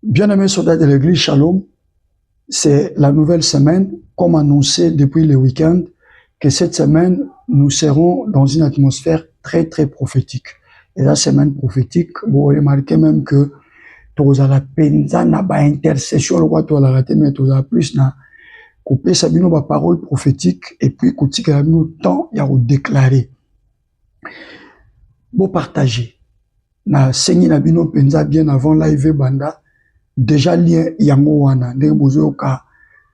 Bien-aimés soldats de l'église Shalom, c'est la nouvelle semaine, comme annoncé depuis le week-end, que cette semaine, nous serons dans une atmosphère très prophétique. Et la semaine prophétique, vous remarquez même que tous à la penza na ba intercession, le roi la raté, mais tous à plus na couper sabino ba parole prophétique et puis couper que nous temps ya déclarer. Bon partager. Na sengi na bino penza bien avant live banda. Déjà lien yango wana ndenge bozo ka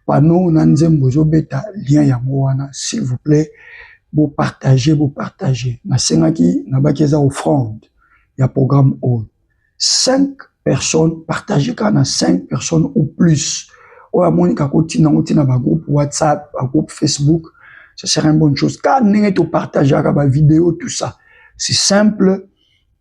pano na nzembo beta lien yango wana, s'il vous plaît, vous partagez na sengaki na bakeza offrande ya programme o 5 personnes partagez quand 5 personnes ou plus o amonika kotina otina ba groupe WhatsApp, ba groupe Facebook, ça serait une bonne chose. Quand ndenge to partager ba vidéo tout ça, c'est simple,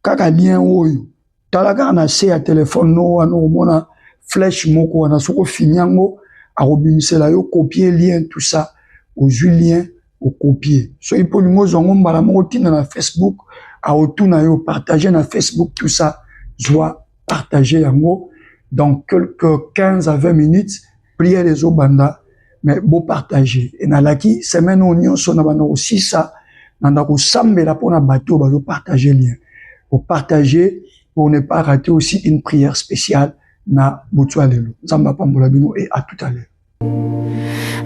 kaka lien oyo talaga na se ya téléphone no wana mona flèche moko wana soko finyango a robimisela yo copier lien tout ça au lien au copier so il peut nous zongo mbala moko tina na Facebook a otuna yo partager na Facebook tout ça joie partager yango dans quelques 15 à 20 minutes prier les obanda mais beau partager et na laki semaine union so na bana aussi ça nanda ko sambela pona bato bazo partager lien pour partager pour ne pas rater aussi une prière spéciale na Boutoualelo. Zamba Pambolabino et à tout à l'heure.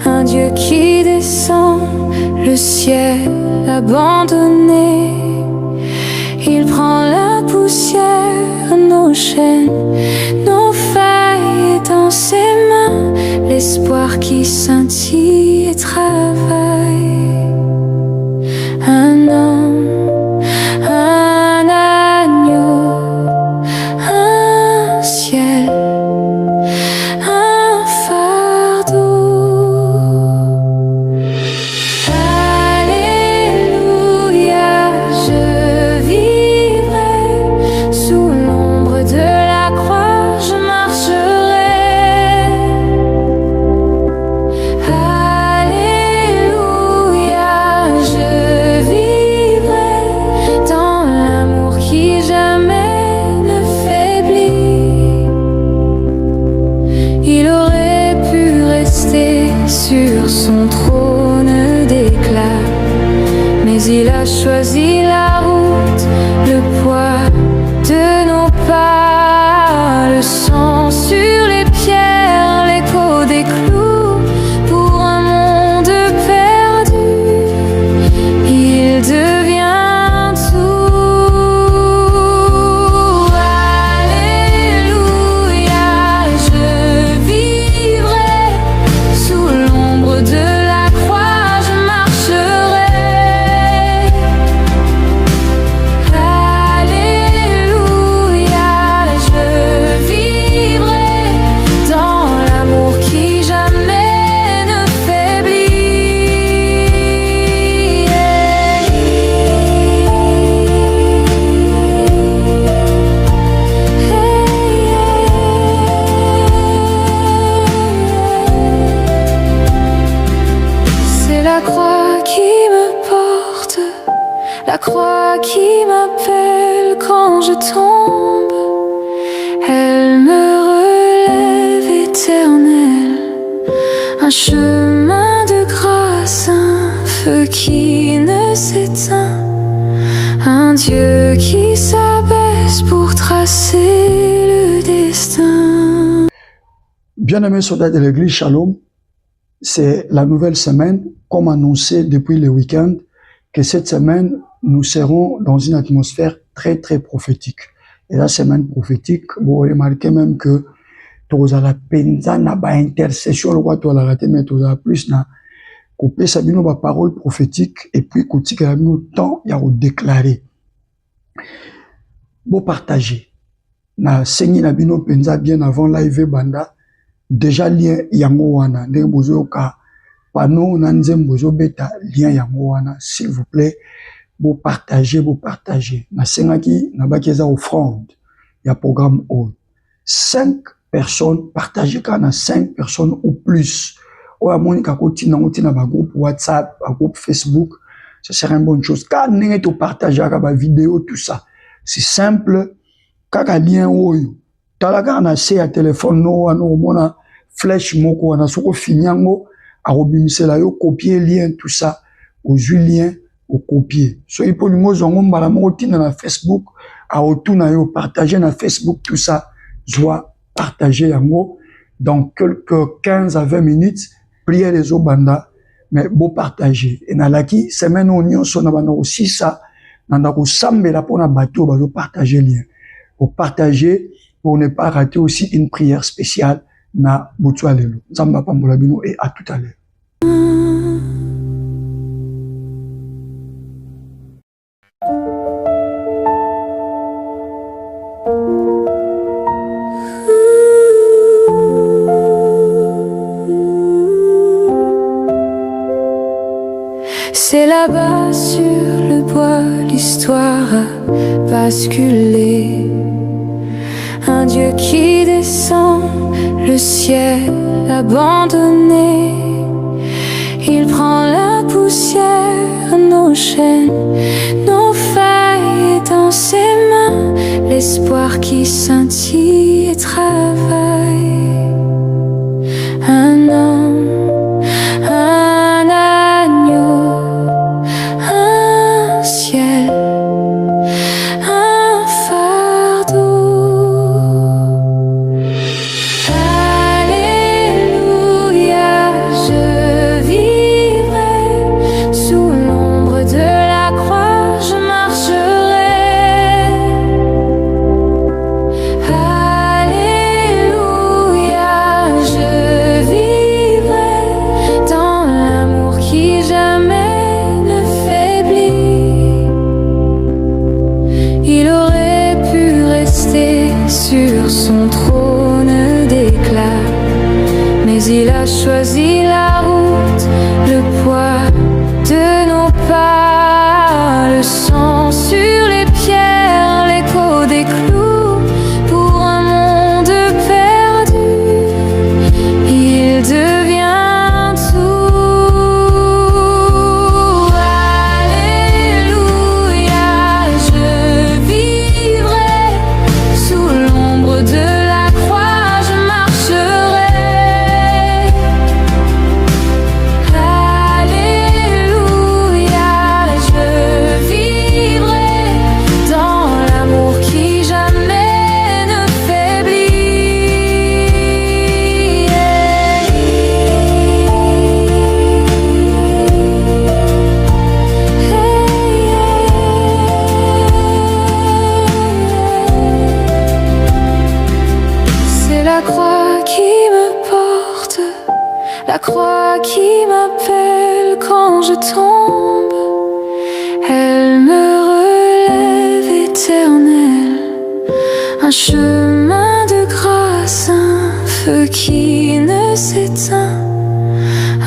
Un Dieu qui descend, le ciel abandonné. Il prend la poussière, nos chaînes, nos failles dans ses mains. L'espoir qui scintille et travaille. Un homme, un agneau, un ciel, un fardeau. Alléluia, je vivrai sous l'ombre de la croix, je marcherai. Alléluia, je vivrai dans l'amour qui jamais ne faiblit. Il aurait pu rester sur son trône d'éclat, mais il a choisi la route, le poids de nos pas, le sang sur les pierres, l'écho des clous, pour un monde perdu, il devient tout. Alléluia, je vivrai sous l'ombre de la croix, je marcherai. Alléluia, je vivrai dans l'amour qui jamais ne faiblit. C'est la croix qui me porte, la croix qui m'appelle quand je tombe. Elle me relève éternelle, un chemin de grâce, un feu qui ne s'éteint, un Dieu qui s'abaisse pour tracer le destin. Bien-aimés soldats de l'église Shalom, c'est la nouvelle semaine, comme annoncé depuis le week-end, que cette semaine, nous serons dans une atmosphère très prophétique. Et la semaine prophétique, vous remarquez même que tous à la penza na ba intercession, le roi la raté, mais tous à plus na couper sabino ba parole prophétique et puis couper que nous temps ya déclarer. Bon partager. Na sengi na bino penza bien avant live banda. Déjà lien yango wana ndenge bozo ka pano na nzembo beta lien yango wana, s'il vous plaît, vous partagez na sengaki na bakeza offrande ya programme o 5 personnes partagez quand 5 personnes ou plus o amonika kotina otina ba groupe WhatsApp, ba groupe Facebook, ça serait une bonne chose. Quand ndenge to partager ba vidéo tout ça, c'est simple, kaka lien oyo talaka na se ya téléphone no wana omona flèche moko wana soko finyango akobimisela yo copier lien tout ça ozwi lien copier so ipo lingo zongo mbala moko tina na Facebook aotuna yo partager na Facebook tout ça zwa partager yango dans quelques 15 à 20 minutes prière les obanda mais beau partager et nalaki semaine onyo so na bana aussi ça nanda ko sambela pona bato bazo partager lien pour partager pour ne pas rater aussi une prière spéciale na Botswana lelo. Nzamba pambola bino et à tout à l'heure. C'est là-bas sur le bois, l'histoire a basculé. Un Dieu qui descend, le ciel abandonné. Il prend la poussière, nos chaînes, nos failles dans ses mains. L'espoir qui scintille et travaille. Un homme, un agneau, un ciel, un fardeau. Alléluia, je vivrai sous l'ombre de la croix, je marcherai. Alléluia, je vivrai dans l'amour qui jamais ne faiblit. Il aurait pu rester sur son trône d'éclat, mais il a choisi la route, le poids de nos pas, le sang sur les pierres, l'écho des clous, pour un monde perdu, il devient tout. Alléluia, je vivrai sous l'ombre de la croix, je marcherai. Alléluia, je vivrai dans l'amour qui jamais ne faiblit. C'est la croix qui me porte, la croix qui m'appelle quand je tombe. Elle me relève éternelle, un chemin de grâce, un feu qui ne s'éteint,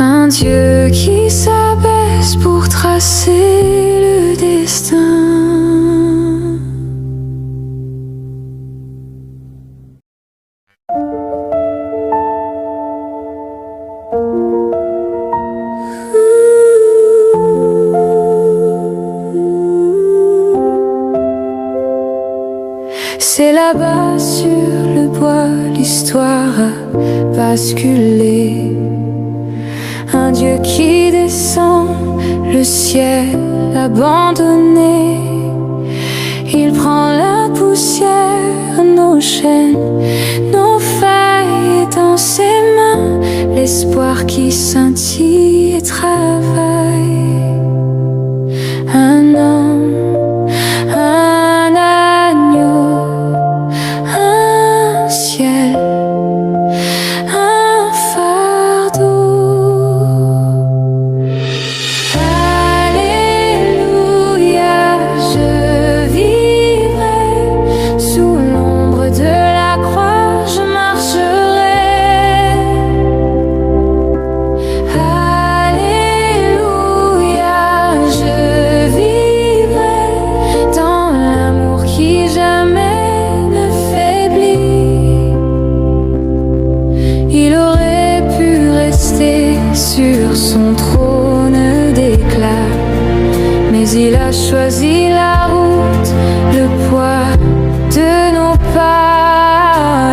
un Dieu qui s'abaisse pour tracer le destin. C'est là-bas sur le bois, l'histoire a basculé. Un Dieu qui descend, le ciel abandonné. Il prend la poussière, nos chaînes, nos failles dans ses mains. L'espoir qui scintille et travaille. Un homme, un agneau, un ciel, un fardeau. Alléluia, je vivrai sous l'ombre de la croix, je marcherai. sur son trône d'éclat. Mais il a choisi la route, le poids de nos pas,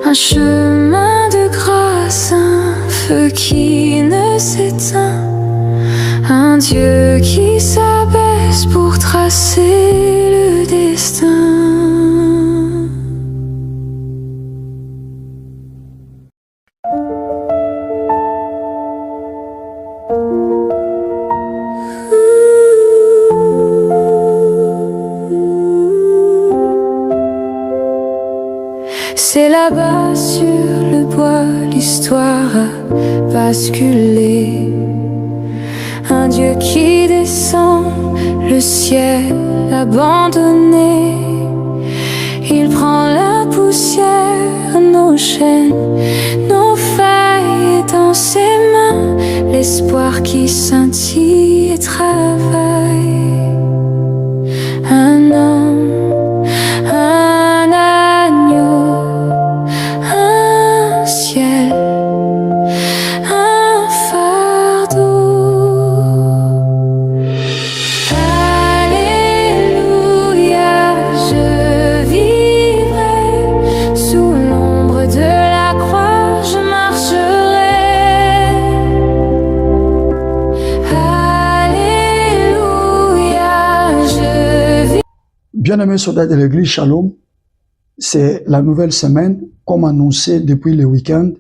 un chemin de grâce, un feu qui ne s'éteint, un Dieu qui s'abaisse pour tracer le destin. C'est là-bas sur le bois, l'histoire a basculé. Un Dieu qui descend, le ciel abandonné. Il prend la poussière, nos chaînes, nos failles dans ses mains. L'espoir qui scintille et travaille. Un homme, un agneau, un ciel, un fardeau. Alléluia, je vivrai sous l'ombre de la croix, je marcherai. Alléluia, je vivrai. Bien-aimés soldats de l'église, shalom. C'est la nouvelle semaine, comme annoncé depuis le week-end,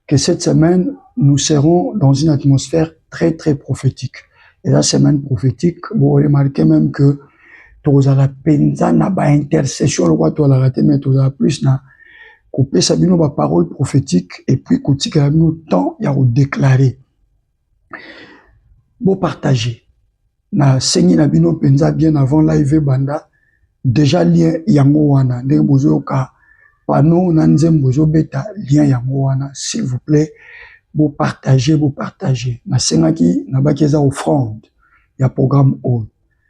que cette semaine, nous serons dans une atmosphère très, très prophétique. Et la semaine prophétique, vous remarquez même que tous la penza na ba intercession, le roi toi la raté, mais tous plus na couper sabino ba parole prophétique et puis côté que nous temps il y a déclarer. Bon partager. Na sengi na bino penza bien avant live banda. Déjà lien yango wana ndenge bozoyoka pano na nzembo bozobeta lien yango wana, s'il vous plaît, bo partager na sengaki na bakeza offrande ya programme oyo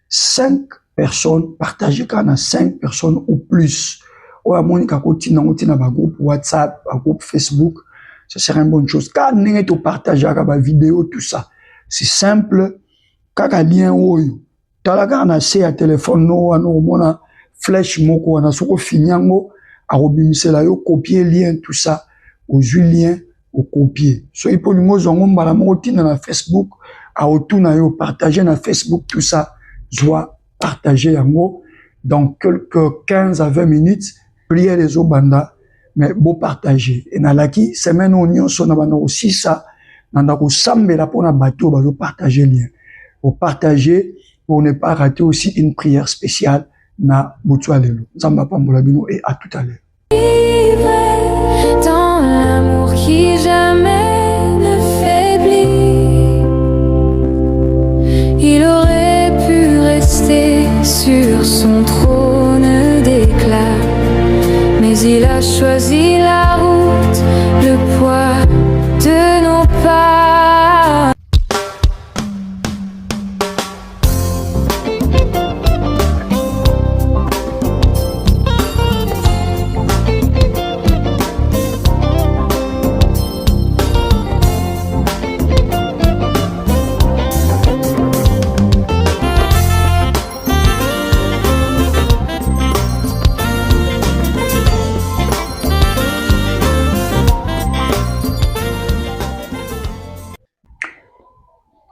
5 personnes partager kana 5 personnes ou plus oya monika kotina ngotina ba groupe WhatsApp, ba groupe Facebook, ce serait une bonne chose. Quand ndenge to partager ba vidéo tout ça, c'est simple, kaka lien oyo talaka na se ya téléphone no wana omona flèche moko wana soko finyango arobimisela yo copier lien tout ça au lien au copier so ipo lingo zongo mbala moko tina na Facebook a otuna yo partager na Facebook tout ça joie partager yango dans quelques 15 à 20 minutes prière les obanda mais beau partager et na laki semaine union so na bana aussi ça nanda ko sambela pona bato bazo partager lien au partager pour ne pas rater aussi une prière spéciale na Boutoualelo. Zamba Pambola Bino et à tout à l'heure. Dans l'amour qui jamais ne faiblit, il aurait pu rester sur son trône d'éclat, mais il a choisi la route, le poids de nos pas.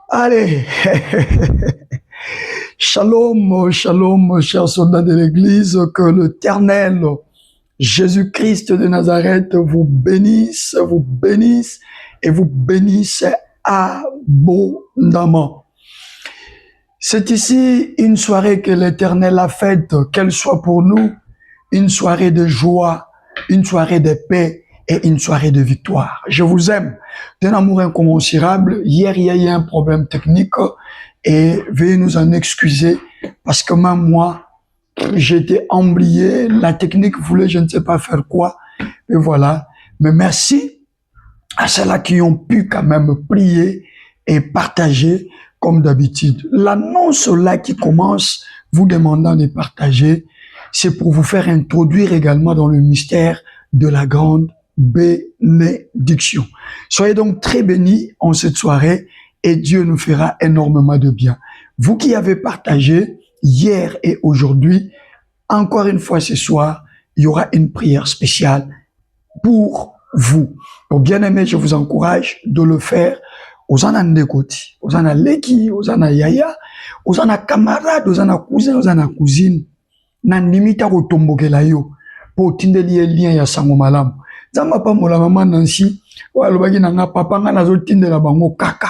Allez, shalom, shalom, chers soldats de l'église, que l'Éternel Jésus-Christ de Nazareth vous bénisse et vous bénisse abondamment. C'est ici une soirée que l'Éternel a faite, qu'elle soit pour nous une soirée de joie, une soirée de paix et une soirée de victoire. Je vous aime d'un amour incommensurable. Hier, il y a eu un problème technique et veuillez nous en excuser parce que même moi, j'étais embrouillé. La technique voulait je ne sais pas faire quoi. Et voilà. Mais merci à ceux-là qui ont pu quand même prier et partager comme d'habitude. L'annonce là qui commence, vous demandant de partager, c'est pour vous faire introduire également dans le mystère de la grande bénédiction. Soyez donc très bénis en cette soirée et Dieu nous fera énormément de bien. Vous qui avez partagé hier et aujourd'hui, encore une fois ce soir, il y aura une prière spéciale pour vous. Donc, bien aimé, je vous encourage de le faire. Ozana ndekoti, ozana leki, ozana yaya, ozana camarade, ozana cousin, ozana cousine. Na limita ko tombokela yo po tindeli lien ya sango malamu. Zamba pa mola mama Nancy, wa lobaki na nga papa nga nazo tindela bango kaka.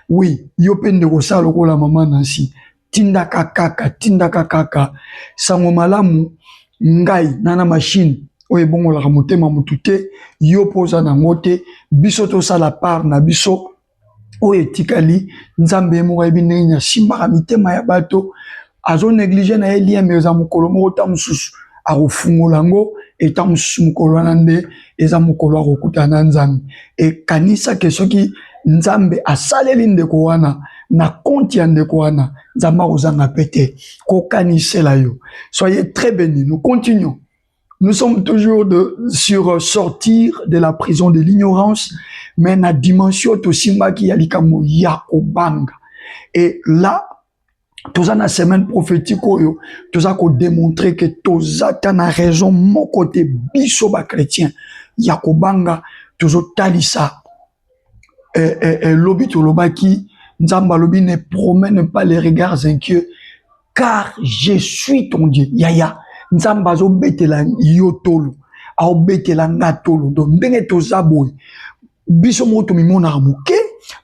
Oui, yo pende ko sala ko la mama Nancy. Tindaka kaka. Sango malamu ngai nana machine oye bongo la motema mutute yo poza na ngote biso to sala part na biso oye tikali nzambe mo ga binenya simba mitema ya bato azo négliger na lien mais za mukolo mo ta mususu akofungola ngo eta mususu mukolo nande eza mukolo akokuta na nzambe e kanisa ke soki nzambe asaleli ndeko wana na compte ya ndeko wana nzamba kozanga pete ko kanisela yo. Soyez très bénis. Nous continuons. Nous sommes toujours sur sortir de la prison de l'ignorance, mais la dimension tosimba qui yalika mo yakobanga. Et là, tous la semaine prophétique, tous a démontré que tous a raison mon côté biso ba chrétien yakobanga tous talisa lobi to lobaki nzamba lobi ne promène pas les regards inquiets car je suis ton Dieu. Yaya nzamba zo betela yotolo a betela ngatolo donc ndenge to zaboy biso mo to mimona muke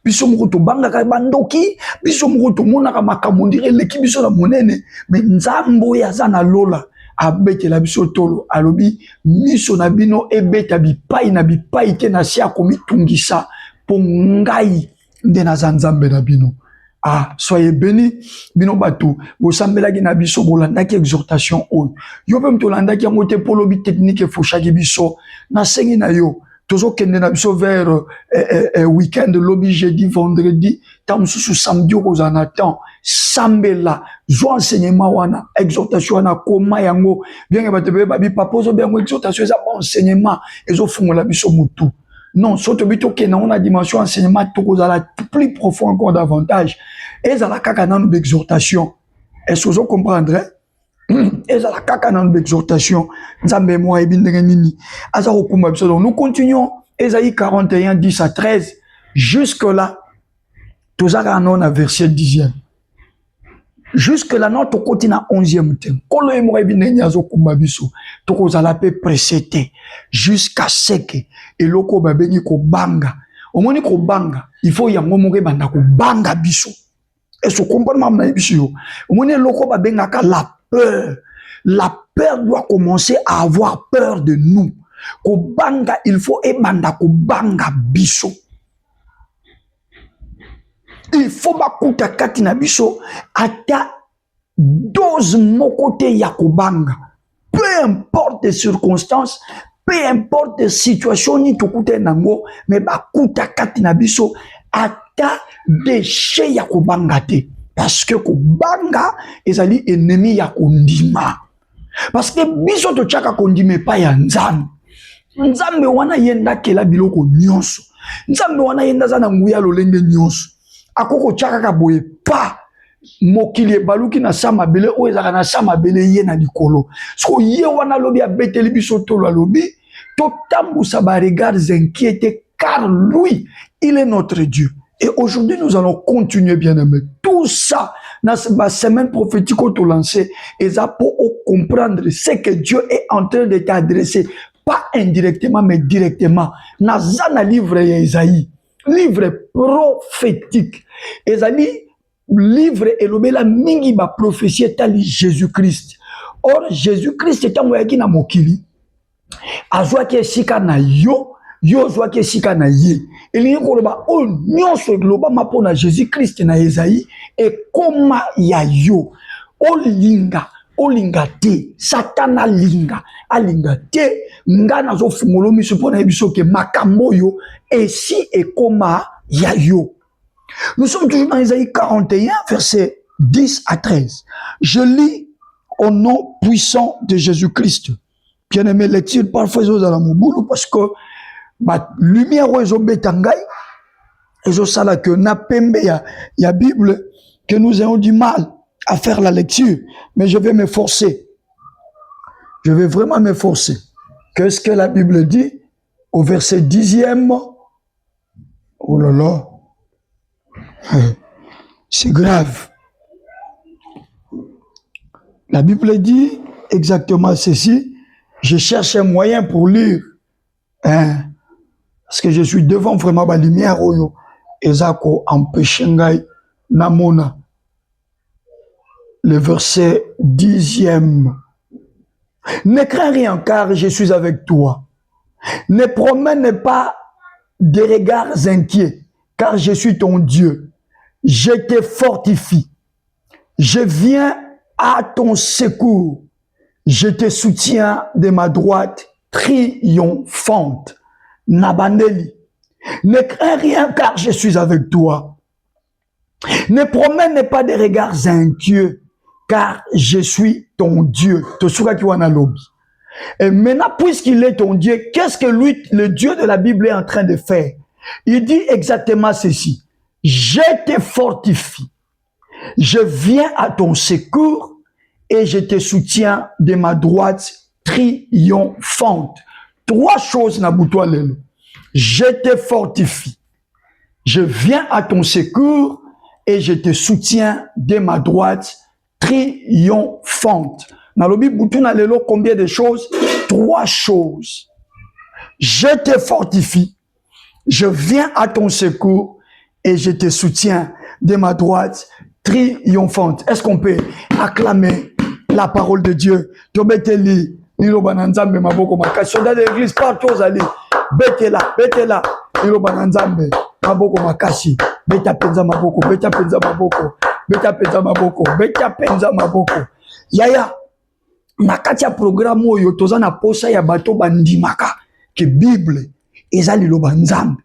biso mo to banga ka bandoki biso mo to mona ka makamondire leki biso na monene mais nzambo ya zana lola a betela biso tolo alobi miso na bino ebeta bipai na bipai ke na sia komi tungisa po ngai nde na nzambe na bino. Ah, soyez bénis, bino batou, vous semblez la gina biso, bolanda ki exhortation ou. Yo pem tolanda ki amote polobi technique fo chagi biso, na sengi na yo, tozo kende na biso vers week-end, lobby jeudi, vendredi, tam sous samedi ou en attend, sambela, zo enseignement wana, exhortation wana, koma yango, bien que batebe babi papozo bien exhortation, ça bon enseignement, ezo fungo la biso mutu. Non, surtout que on a dimension enseignement plus profond encore davantage. Et ça la kaka dans l'exhortation. Est-ce que vous comprendrez? Et ça la kaka dans l'exhortation. Nous continuons. Ésaïe 41, 10 à 13. Jusque là, tout ça on a verset 10e. Jusque là, notre côté na 11e thème. Kolo emoye binenya zo kumbabiso. Toko zalape précédé. Jusqu'à ce que eloko babengi ko banga. Omoni ko banga. Il faut yango moke banda ko banga biso. Et ce comportement na biso yo. Omoni eloko babenga ka la peur. La peur doit commencer à avoir peur de nous. Ko banga, il faut ebanda ko banga biso. Il faut bakuta kati na biso ata dose mon côté yakobanga. Peu importe les circonstances, peu importe les situations ni tukute nango, mais bakuta kati na biso ata déchet yakobanga te. Parce que kobanga ezali ennemi yakondima. Parce que biso to chaka kondime pa ya nzambe. Nzambe wana yenda kela biloko nyonso. Nzambe wana yenda za na nguya lolenge nyonso. Akoko chaka boye pa mokili baluki na sama bele o ezaka na sama bele ye na likolo so ye wana lobi abeteli biso tolo lobi to tambusa ba regards inquiétés car lui il est notre Dieu. Et aujourd'hui nous allons continuer bien aimé tout ça dans ma semaine prophétique au lancé et ça pour comprendre ce que Dieu est en train de t'adresser pas indirectement mais directement dans un livre Isaïe. Livre prophétique. Ezali livre elobela mingi ba prophétie tali Jésus-Christ. Or Jésus-Christ est un na mokili. Azwa ke sika na yo, yo zwa ke sika na ye. Eli ko loba o nyonso globa mapona Jésus-Christ na Esaïe et koma ya yo. Olinga te, Satana linga, alinga te, ngana zo fungolo miso pona biso ke makambo yo, et si et koma ya yo. Nous sommes toujours dans Isaïe 41, versets 10 à 13. Je lis au nom puissant de Jésus-Christ. Bien aimé, lecture parfois dans la moubulu parce que la lumière est au bétangaï, et je sais que na pembe ya Bible, que nous ayons du mal à faire la lecture, mais je vais m'efforcer. Je vais vraiment m'efforcer. Qu'est-ce que la Bible dit? au verset 10e. Oh là là, c'est grave. La Bible dit exactement ceci. Je cherche un moyen pour lire. Parce que je suis devant vraiment la lumière. Et ça empêche namona. Le verset 10e. Ne crains rien car je suis avec toi. Ne promène pas des regards inquiets car je suis ton Dieu. Je te fortifie. Je viens à ton secours. Je te soutiens de ma droite triomphante. Nabaneli. Ne crains rien car je suis avec toi. Ne promène pas des regards inquiets car je suis ton Dieu. Et maintenant, puisqu'il est ton Dieu, qu'est-ce que lui, le Dieu de la Bible, est en train de faire? Il dit exactement ceci. Je te fortifie. Je viens à ton secours et je te soutiens de ma droite triomphante. Trois choses, Naboutoua Lelo. Je te fortifie. Je viens à ton secours et je te soutiens de ma droite triomphante. Nalobi Boutouna Lelo, combien de choses? Trois choses. Je te fortifie. Je viens à ton secours et je te soutiens de ma droite triomphante. Est-ce qu'on peut acclamer la parole de Dieu? Tobeteli, Nilo Bananzambe, Maboko Makasi. Soldats de l'église, partout aux allées. Betela, Nilo Bananzambe, Maboko Makasi. Beta Penza Maboko, Beta Penza Maboko, Beta Penza Maboko, Beta Penza Maboko. Yaya, Nakatia programme oyo tozana posa ya bato bandimaka ke Bible ezali lobanzambe.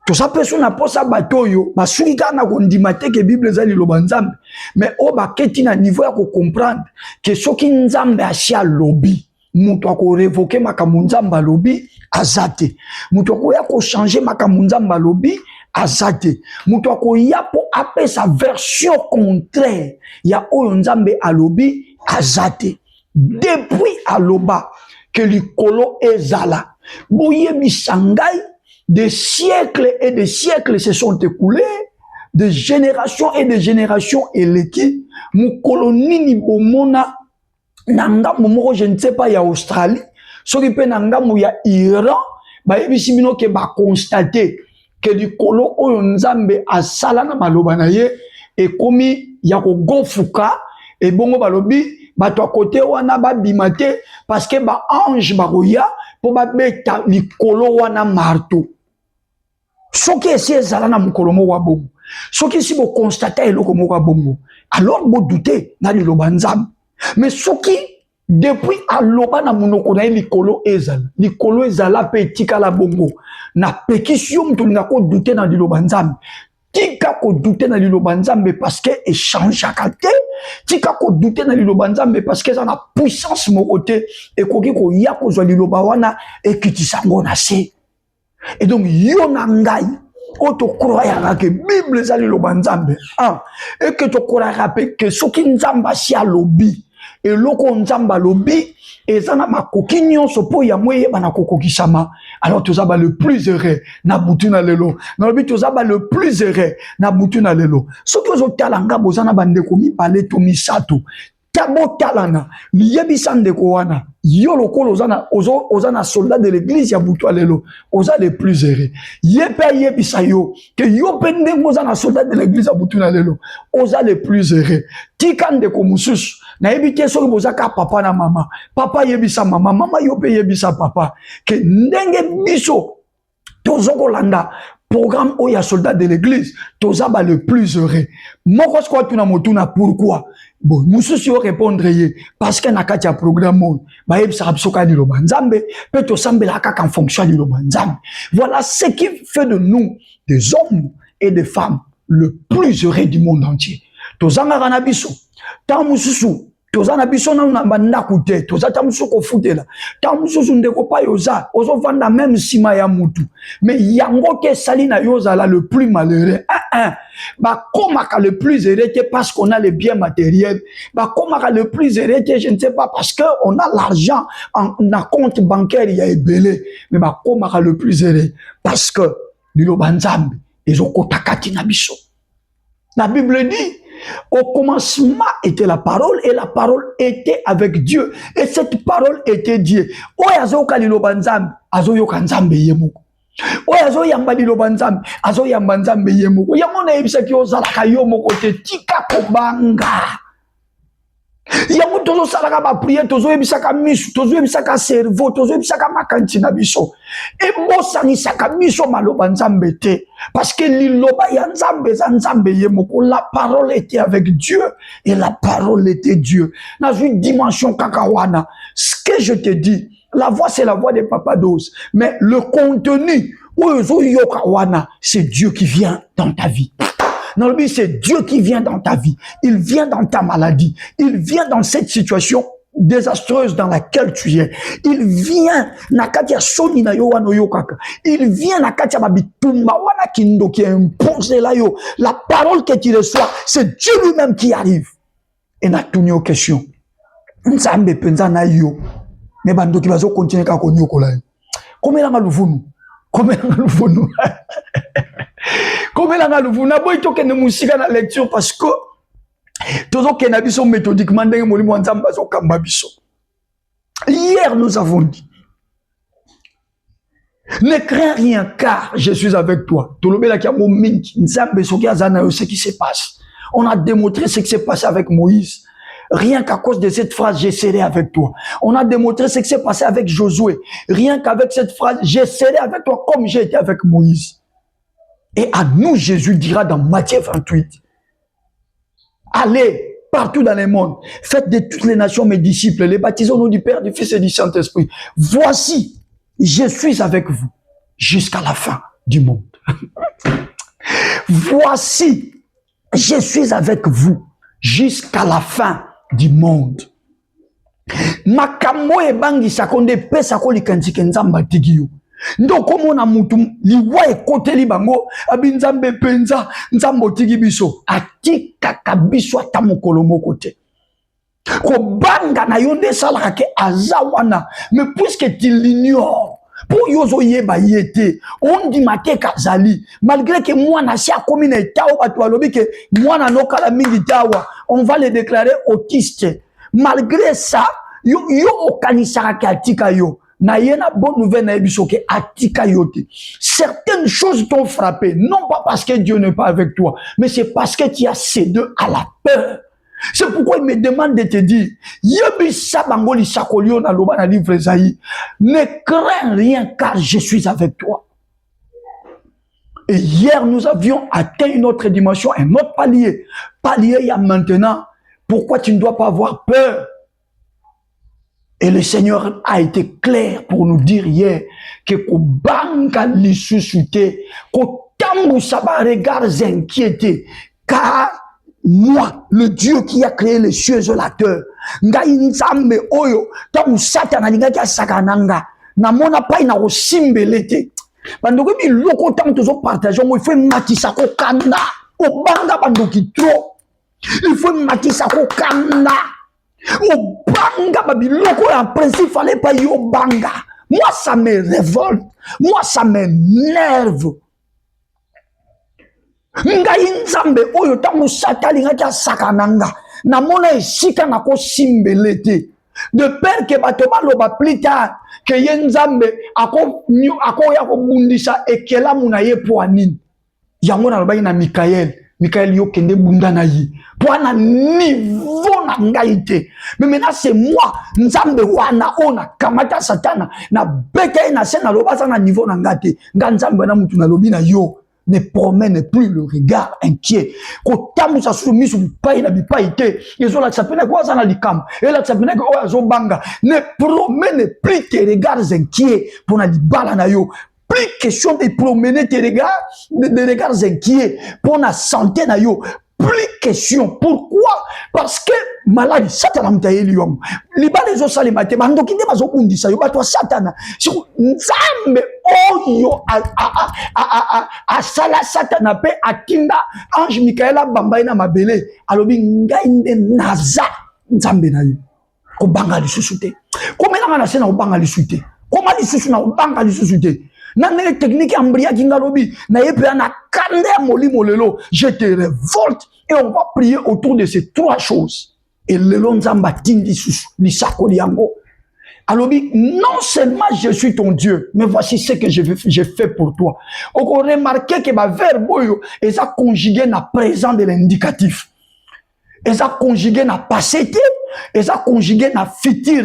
To sa personne na posa bato yo basuki kana kondima te ke Bible ezali lobanzambe, mais o baketi na niveau ya ko comprendre ke soki nzambe asia lobi mutu ako révoquer makambo nzamba lobi azate, mutu ako ya ko changer makambo nzamba lobi azate, mutu ako ya po apesa version contraire ya oyo nzambe alobi azate. Depuis aloba que likolo ezala boye bisangai, des siècles et des siècles se sont écoulés, de générations et de générations eleki mukolo nini bomona nanga momoko je ne sais pas ya Australie soki pe nanga mo ya Iran ba yebisi bino ke ba constater que likolo oyo nzambe asala na maloba na ye ekomi ya ko gonfuka et bongo balobi bato à côté wana ba bimate parce que ba ange ba roya pour ba beta likolo wana marteau. Soki esi ezala na mukolo mo wa bongo. Soki si bo constater eloko mo wa bongo. Alors bo douter na liloba nzambe. Mais soki depuis aloba na monoko na likolo ezala pe tika la bongo. Na pekisio mtu na ko douter na liloba nzambe. Tika ko douter na liloba nzambe parce que échange akate. Tika ko douter na liloba nzambe parce que ça na puissance mo côté et koki ko ya ko zwa liloba wana et kitisango na se. Et donc yo na ngai o to croyaka que Bible za liloba nzambe et que to croyaka que soki nzamba si alobi et loko nzamba lobi et ça na makoki nyonso po ya moye bana kokokisama. Alors tu zaba le plus heureux na butuna lelo na lobi tu zaba le plus heureux na butuna lelo soki ozo talanga bozana bande komi pale to misato tabo talana liyebisa ndeko wana yo lokolo ozana soldat de l'église ya butwa lelo oza le plus heureux yepe yebisa yo que yo pende ozana soldat de l'église ya butuna lelo oza le plus heureux tika ndeko mususu na yebite soki bozaka papa na mama papa yebisa mama mama yo pe yebisa papa que ndenge biso tozoko landa programme oya soldat de l'église tozaba le plus heureux moko sko tuna motuna pourquoi bon mususu yo répondre ye parce que nakati ya programme oyo ba yebisa bisoka liloba nzambe pe to sambela kaka en fonction de liloba nzambe. Voilà ce qui fait de nous des hommes et des femmes le plus heureux du monde entier. Tozanga kana biso ta mususu toza na biso na bandako te toza ta mosusu kofutela ta mosusu ndeko pa yoza ozovanda même nsima ya mutu mais yango ke esali na yo ozala le plus malheureux bakomaka le plus heureux te parce qu'on a les biens matériels bakomaka le plus heureux te je ne sais pas parce que on a l'argent na compte bancaire ya ebele mais bakomaka le plus heureux parce que liloba nzambe ezokota kati na biso. La Bible dit au commencement était la parole et la parole était avec Dieu et cette parole était Dieu. Oya azoka liloba nzambe azoyoka nzambe ye moko. Oya azoyamba liloba nzambe azoyamba nzambe ye moko. Yango na yebisaki ozalaka yo moko te tika kobanga. Yango tozo salaka ba prière tozo yebisaka misu tozo yebisaka cerveau tozo yebisaka makanti na biso e bosanisaka biso maloba nzambe te parce que liloba ya nzambe za nzambe ye moko. La parole était avec Dieu et la parole était Dieu. Dans une dimension kakawana, ce que je te dis, la voix c'est la voix de Papa Dose, mais le contenu c'est Dieu qui vient dans ta vie. Non, lui, c'est Dieu qui vient dans ta vie. Il vient dans ta maladie. Il vient dans cette situation désastreuse dans laquelle tu es. Il vient nakatia soni na yo wano yo kaka. Il vient nakatia babitumba wana kindo qui impose la yo. La parole que tu reçois, c'est Dieu lui-même qui arrive. Et na tourné aux questions. Nzambe penza na yo. Mais bando ki bazo continuer ka ko nyokola. Komela maluvunu. Komela maluvunu. Comme elle a le vuna boy to kene musika na lecture parce que tozo kena biso méthodiquement ndenge molimo nzamba zo kamba biso. Hier nous avons dit ne crains rien car je suis avec toi. Tolobela kia mo mingi nzambe soki azana yo ce qui se passe. On a démontré ce qui s'est passé avec Moïse. Rien qu'à cause de cette phrase, je serai avec toi. On a démontré ce qui s'est passé avec Josué. Rien qu'avec cette phrase, je serai avec toi comme j'ai été avec Moïse. Et à nous, Jésus dira dans Matthieu 28, allez partout dans le monde, faites de toutes les nations mes disciples, les baptisez au nom du Père, du Fils et du Saint-Esprit. Voici, je suis avec vous jusqu'à la fin du monde. Voici, je suis avec vous jusqu'à la fin du monde. Makambo e bangi sakonde pe sakoli kantike nzamba tigiyo. Ndo komo na mutu liwa ekoteli bango abinzambe penza nzambo tigi biso atika kabiso ata mokolo moko te. Ko banga na yo nde salaka ke azawana mais puisque tu l'ignores pour yozo yeba yete on dit make kazali malgré que moi na si akomi na tawa batu alobi ke moi na nokala mingi tawa on va le déclarer autiste malgré ça yo okanisaka ke atika yo. Na yena bonne nouvelle na ebisoke atika yote. Certaines choses t'ont frappé, non pas parce que Dieu n'est pas avec toi, mais c'est parce que tu as cédé à la peur. C'est pourquoi il me demande de te dire, yebisa bangoli sakolio na loba na livre Esaïe, ne crains rien car je suis avec toi. Et hier nous avions atteint une autre dimension, un autre palier. Palier il y a maintenant. Pourquoi tu ne dois pas avoir peur? Et le Seigneur a été clair pour nous dire hier que Kobanga l'issusute, Kotambu Saba regards inquiétés, car moi, le Dieu qui a créé les cieux et la terre, Ngaïnzambe Oyo, Tamu Satana Ningaka Sakananga, Namona Paina Osimbelete. Bandoko mi loko tam toujours partageons, il faut matisako kanda, Obanga Bandoki trop, il faut matisako kanda. Au banga babiloko en principe fallait pas y au banga. Moi ça me révolte, moi ça m'énerve. Ngai nzambe oyo tango satali ngaka sakananga na mona esika na ko simbelete de peur que batoma loba plus tard que yenzambe ako ya ko bundisa ekela muna ye poanine yango na loba na Mikaël yo kende bunda na yi poana niveau na ngaite mais maintenant c'est moi nzambe wana ona kamata satana na beka na sena loba na niveau na ngate nzambe na mutu na lobi na yo ne promène plus le regard inquiet ko tamu sa soumis sur bipai na bipai te yezo la sapena kwa sana likam et la sapena ko azo banga ne promène plus tes regards inquiets pour na libala na yo. Plus question de promener tes regards, des regards inquiets pour la santé na yo. Plus plus question. Pourquoi? Parce que maladie, Satan m'a taillé l'homme. Les balles les osales maté, bando qui n'est pas au kundi ça, yoba toi Satan. Nzambe oyo a sala Satan pe atinda ange Michaela bamba ina mabele. Alobi ngainde naza Nzambe na yo. Obanga lisusuté. Comment on a na obanga lisusuté? Comment lisusu na obanga lisusuté? Nane technique ambria kingalobi na yepe na kande moli molelo. Je te révolte et on va prier autour de ces trois choses. Et le Nzamba tindi susu li sakoli yango. Alobi non seulement je suis ton Dieu, mais voici ce que j'ai fait pour toi. On remarqué que ma verbe et ça conjugué na présent de l'indicatif. Et ça conjugué na passé, et ça conjugué na futur,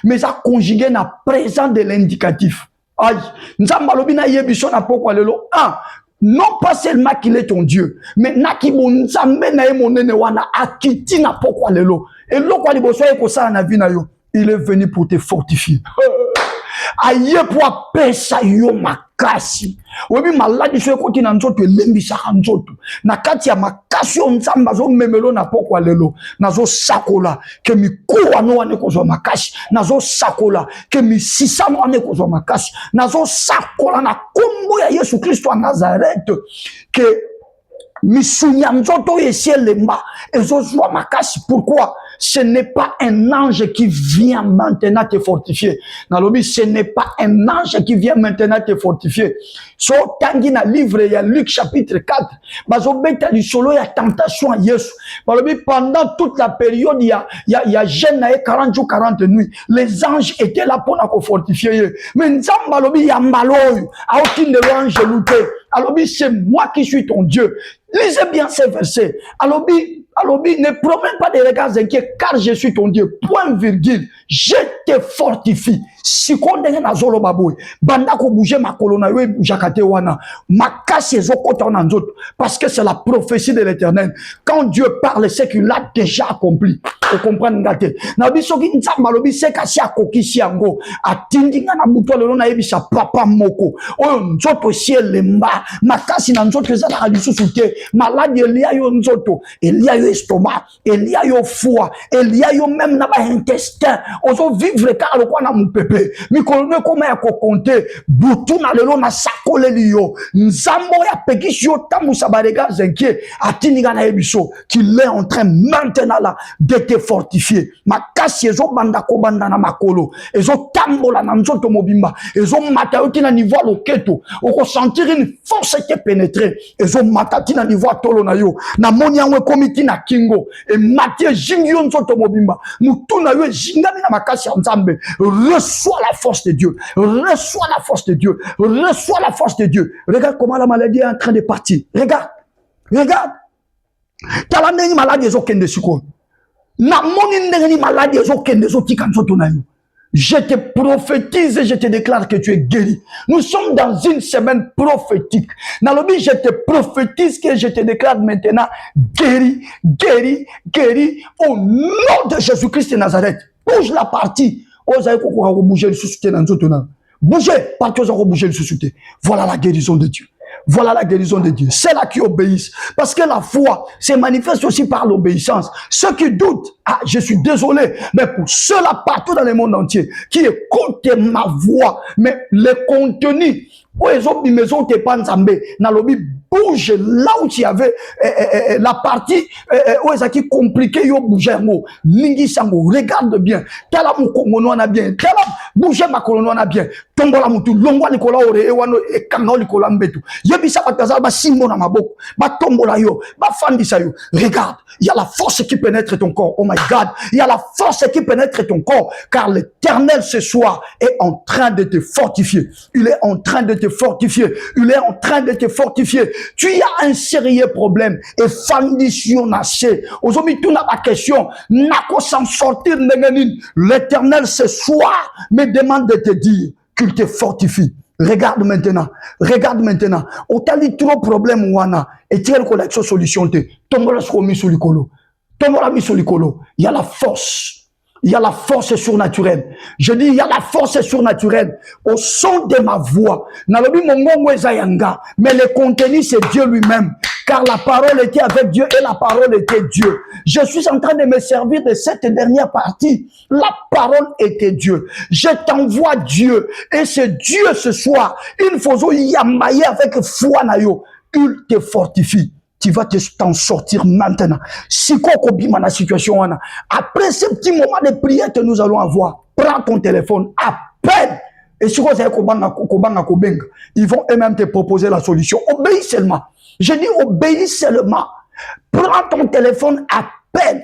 mais ça conjugué na présent de l'indicatif. Aïe, Nzamba lobi na yebiso na pokwa lelo. Non pas seulement qu'il est ton Dieu, mais naki bon Nzambe na ye monene wana akiti na pokwa lelo. Et lokwa liboso ye ko sa na vie na yo, il est venu pour te fortifier. Aïe pour pesa yo makasi. Webi maladi so ekoti na nzoto elembisa nzoto. Na kati ya makasi on Nzamba zo memelo na pokwa lelo. Nazo sakola ke mikuwa no wane kozwa makasi. Nazo sakola ke misisa no wane kozwa makasi. Nazo sakola na kombo ya Yesu Kristo wa Nazareth ke misunya nzoto yeselemba ezo zwa makasi. Pourquoi? Ce n'est pas un ange qui vient maintenant te fortifier. Nalobi, ce n'est pas un ange qui vient maintenant te fortifier. So tangi na livre ya Luc chapitre 4. Bazo beta du solo ya tentation Yesu. Nalobi, pendant toute la période ya jeûne na 40 jours 40 nuits, les anges étaient là pour la fortifier. Mais nzamba lobi ya mbaloy, a aucun de l'ange lutté. Alobi, c'est moi qui suis ton Dieu. Lisez bien ces versets. Alobi, ne promène pas des regards inquiets, car je suis ton Dieu. Point virgule. Je te fortifie. Si on est dans zolo baboy, banda ko bouger ma colonna yo jakate wana, makasi ezokota na nzoto, parce que c'est la prophétie de l'Éternel. Quand Dieu parle, c'est qu'il l'a déjà accompli. Vous comprenez ngate. Na biso ki nzamba lobi se kasi akokisi yango, atindinga na muto lelo na yebisa papa moko. Oyo nzoto sielemba, makasi na nzoto ezala lisusu te, maladi elia yo nzoto, elia yo estomac, elia yo foie, elia yo même na ba intestin. Ozo vivre car le kwa na mupepe. Mikolo koma ya kokonte, butu na lelo na sakole liyo. Nzambo ya pekisi yo tamusa barega zenkie, atindinga na yebiso, qu'il est en train maintenant là de te fortifier. Makasi ezo banda ko banda na makolo, ezo tambola na nzoto mobimba, ezo matauti na niveau loketo, oko sentir une force te pénétrer, ezo matati na niveau tolo na yo, na moni yango komiti na kingo, et matie jingyo nzoto mobimba, mutu na yo jingami na makasi ya Nzambe. Reçois la force de Dieu, reçois la force de Dieu, reçois la force de Dieu. Regarde comment la maladie est en train de partir. Regarde, regarde. T'as la même maladie des aucun de sucre. Na moni maladie des aucun des autres qui je te prophétise et je te déclare que tu es guéri. Nous sommes dans une semaine prophétique. Nalobi, je te prophétise que je te déclare maintenant guéri, guéri, guéri au nom de Jésus-Christ de Nazareth. Bouge la partie. Bougez, partout où bouger le société. Voilà la guérison de Dieu. Voilà la guérison de Dieu. C'est là qui obéissent. Parce que la foi se manifeste aussi par l'obéissance. Ceux qui doutent, je suis désolé, mais pour ceux-là partout dans le monde entier, qui écoutent ma voix, mais le contenu, bouge là où tu avais la partie où est-ce qui compliqué yo bouger mo lingi sango regarde bien tala mu komono na bien tala bouger ma kolono na bien tombola mutu longwa likola ore ewano e kanga likola mbetu yebisa batazala ba simbo na maboko ba tombola yo ba fandisa yo. Regarde, il y a la force qui pénètre ton corps. Oh my God, il y a la force qui pénètre ton corps, car l'Éternel ce soir est en train de te fortifier. Il est en train de te fortifier. Il est en train de te fortifier. Tu as un sérieux problème. Et fandission naché. Aujourd'hui, tu n'as pas question. Nako s'en sortir. L'Éternel ce soir me demande de te dire qu'il te fortifie. Regarde maintenant. Regarde maintenant. On t'a dit trop problème wana. Et tu as une solution. Tombola mis sur le colo. Tombola mis sur le colo. Il y a la force. Il y a la force surnaturelle. Je dis, il y a la force surnaturelle. Au son de ma voix. Nalobi mongongo ezayanga. Mais le contenu, c'est Dieu lui-même. car la parole était avec Dieu et la parole était Dieu. Je suis en train de me servir de cette dernière partie. La parole était Dieu. Je t'envoie Dieu et c'est Dieu ce soir. Il faut y amailler avec foi na yo. Il te fortifie. Tu vas t'en sortir maintenant. Si kokobima na situation après ce petit moment de prière que nous allons avoir, prends ton téléphone, appelle. Et si vous avez ils vont eux-mêmes te proposer la solution. Obéis seulement. Je dis obéis seulement. Prends ton téléphone, appelle.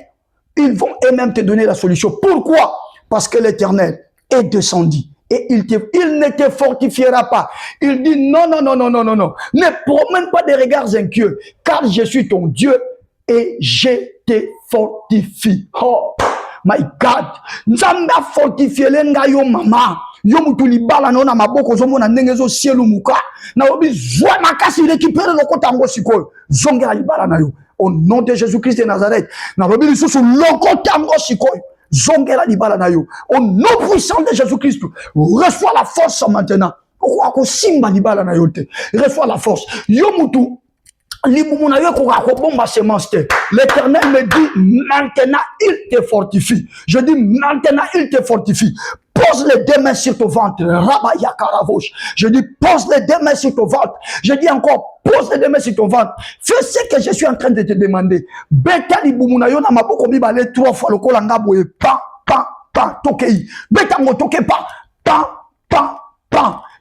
Ils vont eux-mêmes te donner la solution. Pourquoi? Parce que l'Éternel est descendu. Et il ne te fortifiera pas. Il dit non. Ne promène pas des regards inquiets, car je suis ton Dieu et je te fortifie. Oh my God. Nzamba fortifié lenga yo mama. Yo mutuli bala na maboko zomo na nengezo cielo muka. Na obi zwa makasi récupérer le kotango sikoyo. Zonga libala na yo. Au nom de Jésus-Christ de Nazareth. Na obi lisusu le kotango sikoyo. Zongela libala na yo. Au nom puissant de Jésus-Christ, reçois la force maintenant. Pourquoi ko simba libala na yo te? Reçois la force. Yo mutu libumu na yo ko bomba semence te. L'Éternel me dit maintenant il te fortifie. Je dis maintenant il te fortifie. Pose les deux mains sur ton ventre. Rabaya Karavosh. Je dis pose les deux mains sur ton ventre. Je dis encore pose les deux mains sur ton ventre. Fais ce que je suis en train de te demander. Beta libumuna yo na maboko mibale 3 fois le kolanga boye pa tokei. Beta mo toke pa.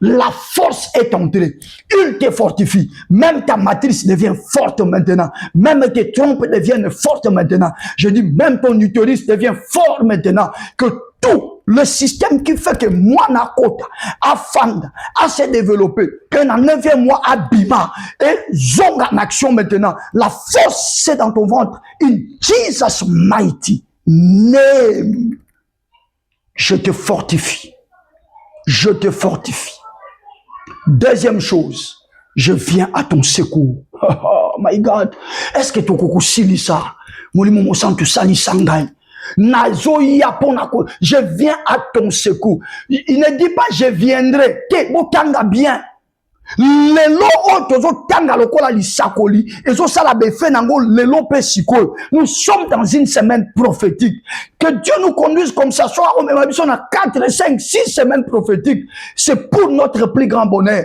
La force est entrée. Il te fortifie. Même ta matrice devient forte maintenant. Même tes trompes deviennent fortes maintenant. Je dis même ton utérus devient fort maintenant. Que tout le système qui fait que moi na kota a fanda, a se développer, que dans 9e mois a bima et zonga en action maintenant. La force c'est dans ton ventre. In Jesus mighty name. Je te fortifie. Je te fortifie. Deuxième chose, je viens à ton secours. Oh my God. Est-ce que tu koko silisa? Molimo mo santu sali sangai. Je viens à ton secours. Il ne dit pas je viendrai. Te botanga bien. Lelo otozo tanga lokola lisakoli. Ezo sala befe nango lelo pe siko. Nous sommes dans une semaine prophétique. Que Dieu nous conduise comme ça. Soit on a 4, 5, 6 semaines prophétiques. C'est pour notre plus grand bonheur.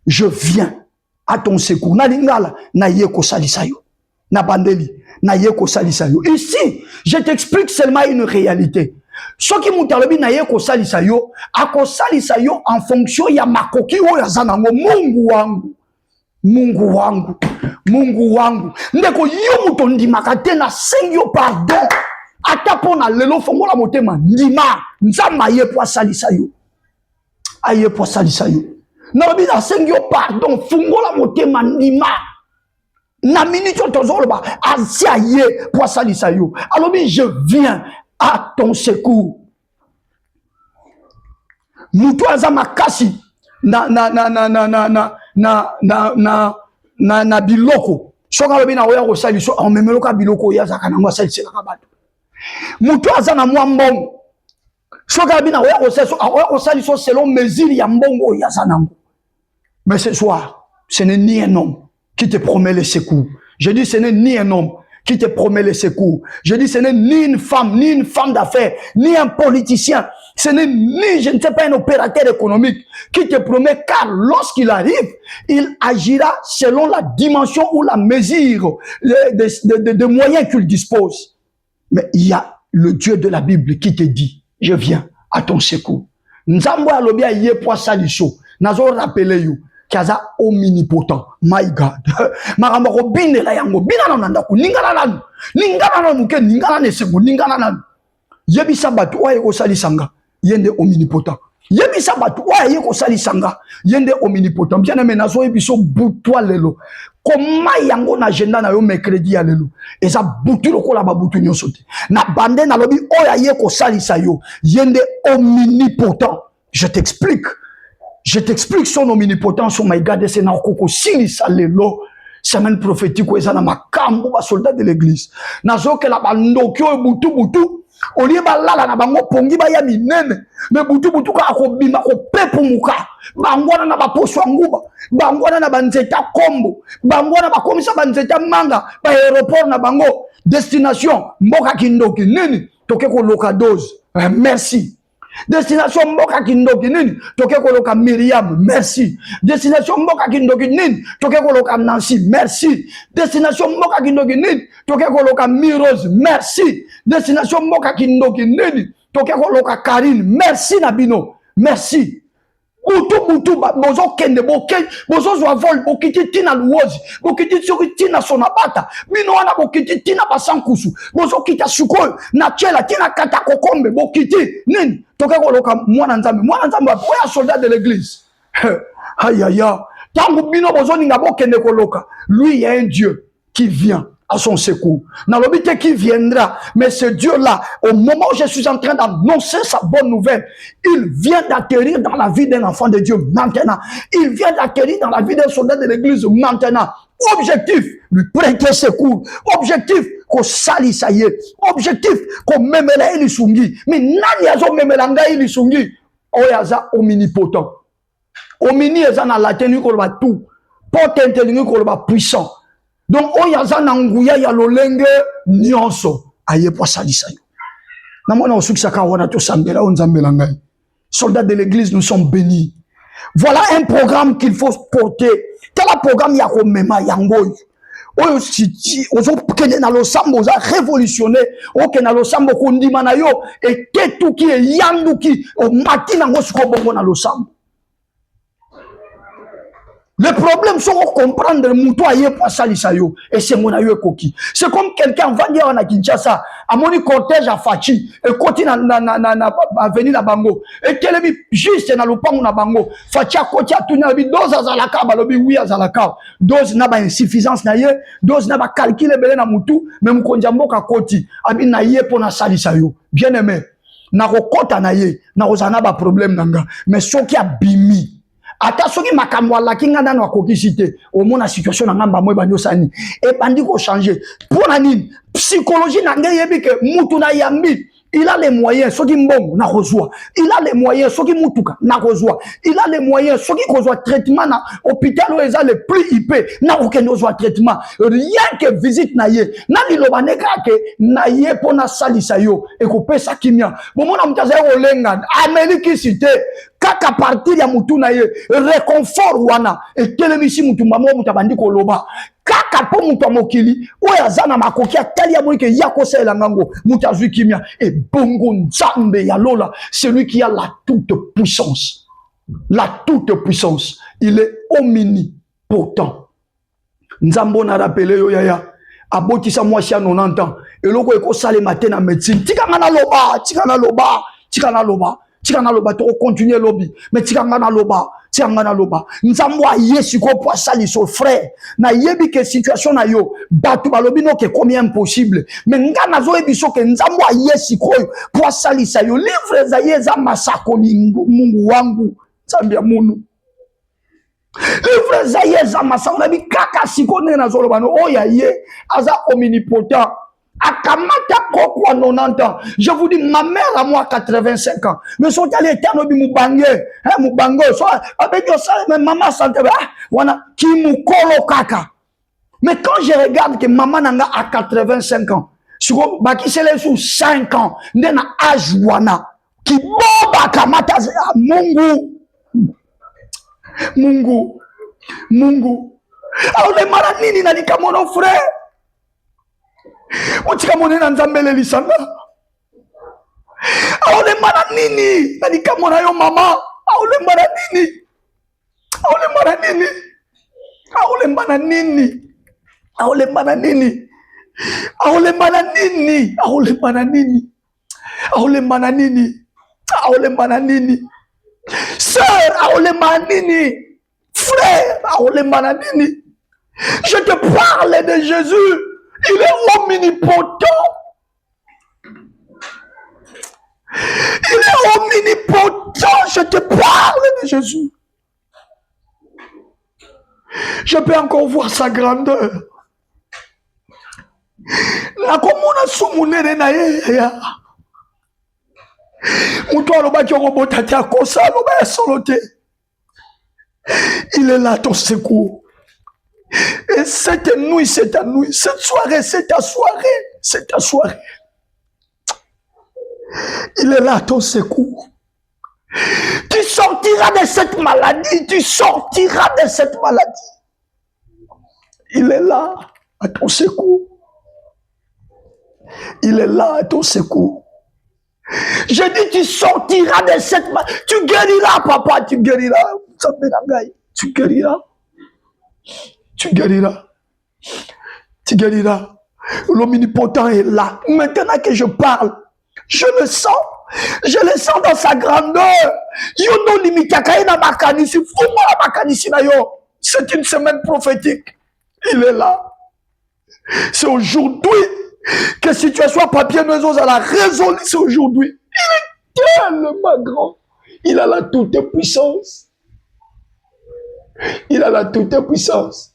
Je viens à ton secours. Na lingala na yeko salisayo. Na bandeli. Ici, je t'explique seulement une réalité. Ce qui m'a dit na yeko salisayo, ako salisayo en fonction ya makoki o ya zanango Mungu wangu. Ndeko yo mutondi makate na sengyo pardon. Ata pona lelo fongola motema ndima nzama ye po salisayo. Aye po salisayo. Na bi na sengyo pardon fongola motema ndima. Na minute tozoloba asia ye pour salisa yo. Alors je viens à ton secours. Mutu azama kasi na biloko. Soka lobi na oya ko saliso on memelo ka biloko ya zaka na ngwa salisa ka bato. Mutu azana mwa mbongo. Soka lobi na oya ko saliso selon mesure ya mbongo ya zanango. Mais ce soir, ce n'est ni un homme qui te promet le secours. Je dis, ce n'est ni un homme qui te promet le secours. Je dis, ce n'est ni une femme d'affaires, ni un politicien. Ce n'est ni, je ne sais pas, un opérateur économique qui te promet, car lorsqu'il arrive, il agira selon la dimension ou la mesure de moyens qu'il dispose. Mais il y a le Dieu de la Bible qui te dit, je viens à ton secours. Nzambo alobia yé po saliso. Nazo rappeler you. Kaza omnipotent. My God. Maramba ko binela yango. Binana nanda ku ningana nan muke ningana ne sego ningana nan. Yebisa batu oye ko salisanga. Yende omnipotent. Yebisa batu oye ko salisanga. Yende omnipotent. Bien aimé nazo yebiso butwa lelo. Koma yango na agenda na yo mercredi ya lelo. Eza butu lokola ba butu nyonso te. Na bande na lobi oya ye ko salisa yo. Yende omnipotent. Je t'explique son omnipotence, oh my God, c'est na koko sili salelo. Semaine prophétique, où ils ont makambo, ba soldat de l'église. Nazo que la bandokyo butu, olie balala na bango pongi baya minene me butu ka akobima ko pepu muka bangwana na baposo nguba bangwana na banzeta kombo bangwana bakomisa banzeta manga ba aéroport na bango destination mboka kindoki nini toke ko loka dose merci. Destination mboka kindoki nini toke ko loka Myriam merci. Destination mboka kindoki nini toke ko loka Nancy merci. Destination mboka kindoki nini toke ko loka Mirose merci. Destination mboka kindoki nini toke ko loka Karine merci na bino merci. Butu bozo kende bozo zwa vol bokiti tina luozi bokiti soki tina sonabata bino wana bokiti tina basankusu bozo kita sukoyo na chela tina kata kokombe bokiti nini toke ko loka mwana nzambe oya soldat de l'église aïe aïe tangu bino bozo ninga bokende ko loka lui il y a un Dieu qui vient à son secours. Dans l'obité qui viendra, mais ce Dieu-là, au moment où je suis en train d'annoncer sa bonne nouvelle, il vient d'atterrir dans la vie d'un enfant de Dieu maintenant. Il vient d'atterrir dans la vie d'un soldat de l'église maintenant. Objectif, lui prêter secours. Objectif, qu'on salisse ça y est. Objectif, qu'on memela il sungi. Mais nani azo memelanga il sungi. Oyaza omnipotent. Omni eza na latin ko ba tout. Potent ko ba puissant. Donc, oyaza nanguya ya lolenge nyonso aye po salisa yo. Na mona osukisa ka wana to sambela onzambela ngai. Soldats de l'église, nous sommes bénis. Voilà un programme qu'il faut porter. Quel programme ya ko mema yangoy. Oyo siti ozo kende na losambo oza révolutionner oke na losambo kondima na yo et tout qui est yanduki o matina ngo siko bongo na losambo. Le problème, c'est de comprendre le mouton aïe pour salisayo et c'est mon aïe coquille. C'est comme quelqu'un va dire à Kinshasa, à mon cortège à Fachi, et continue à venir à Bango, et qu'elle est juste dans le pan na Bango, Fachi à côté à tout nabi, dose à Zalaka, balobi oui à Zalaka, dose n'a pas insuffisance naïe, dose n'a pas calculé belé na moutou, mais mon konjambo ka koti, abi naïe pour na salisayo. Bien aimé, na rokota naïe, na rozana ba problème nanga, mais ce qui a bimi. Ata soki makambo la kinga ndano akokisite au mona situation na ngamba mwe banyo sani et bandi ko changer pour la nini psychologie na ngai yebi ke mutu na yambi il a les moyens soki mbongo na kozwa il a les moyens soki mutuka na kozwa il a les moyens soki kozwa traitement na hôpital où eza le plus IP na okendo zwa traitement rien que visite na ye na liloba neka ke na ye pona salisa yo e ko pesa kimia bomona mutaza olenga ameliki cité kaka partir ya mutu na ye réconfort wana et telemisi mutu mamo mutabandi ko loba kaka po mutu mokili oya zana makoki atali ya monike yako sela ngango mutu azwi kimia et bongo nzambe ya lola celui qui a la toute puissance il est omnipotent nzambo na rappelé yo yaya abotisa mwasi ya 90 ans eloko eko sale matin na médecine tika na loba to continuer lobby mais tikanga na loba nzambo ayesu ko po sali so frère na yebi ke situation na yo batu balobi no ke combien impossible mais ngana zo ebiso ke nzambo ayesu ko po sali sa yo livre za yeza masako mungu wangu nzambi ya munu livre za yeza masako na bi kaka sikone na zo lobano oya ye aza omnipotent akamata koko à 90 ans. Je vous dis, ma mère à moi 85 ans. Mais sont allés éternes moubangue, moubango, avec ça, maman santé, wana qui mou kolo kaka. Mais quand je regarde que maman nanga a 85 ans, sur baki c'est les sous 5 ans, ndena âge wana qui boba kamata Mungu. Alors les maranini na likamono frère. Motika monena nzambele lisanga aole mara nini nadika mona yo mama aole mara nini sœur aole mara nini frère aole mara nini je te parle de Jésus. Il est omnipotent. Je te parle de Jésus. Je peux encore voir sa grandeur. La commune soumune na ye. Il est là ton secours. Et cette nuit, c'est ta nuit. Cette soirée, c'est ta soirée. C'est ta soirée. Il est là ton secours. Tu sortiras de cette maladie. Tu sortiras de cette maladie. Il est là à ton secours. Il est là à ton secours. Je dis, tu sortiras de cette maladie. Tu guériras, papa. Tu guériras. Tu guériras. Tu guériras. Tu guériras. L'omnipotent est là. Maintenant que je parle, je le sens. Je le sens dans sa grandeur. C'est une semaine prophétique. Il est là. C'est aujourd'hui que situation papier maison à la résolu. C'est aujourd'hui. Il est tellement grand. Il a la toute puissance. Il a la toute puissance.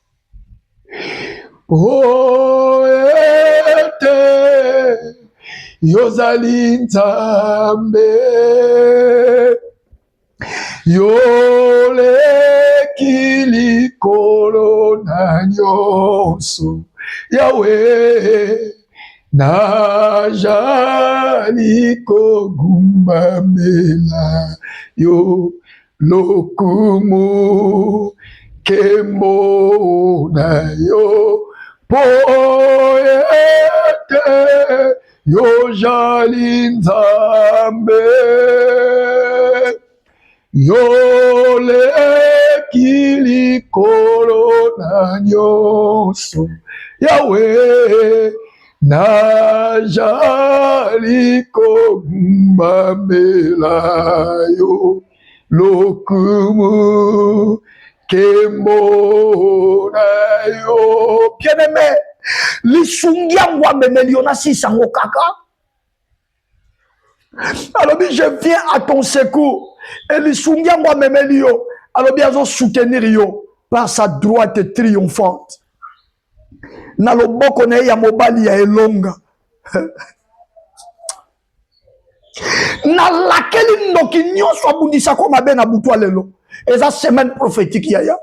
Poete Yozali Nzambe Yole Kilikolo na nyonso Yahweh Najali Kogumbamela Yo Lokumu Kemo na yo poete yo jali Nzambe yo leki likolo na nyonso Yahweh najali kogumbamela yo lokumu bien-aimé, l'issungiangwa memeliona si sango kaka. Alors je viens à ton secours. Et l'issungiangwa memelio, alors bien je soutenir yo par sa droite triomphante. Na loboko na ya mobali ya elonga. Na laquelle ndoki nyonso abundisa ko mabe na butu lelo. Et ça semaine prophétique yaya.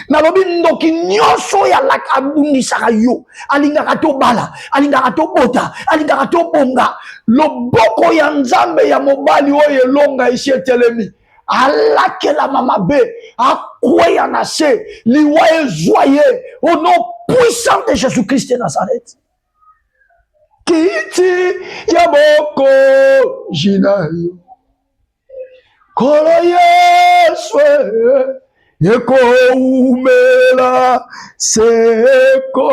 Nalobi ndoki nyonso ya la abundisa yo. Alingaka to bala, alingaka to bota, alingaka to bonga. Loboko ya Nzambe ya mobali oyo elonga isi etelemi. Alake la mama be, akwe ya nase, liwa joyeux au nom puissant de Jésus-Christ de Nazareth. Kiti ya boko jinayo. Kolo Yesu yeko umela seko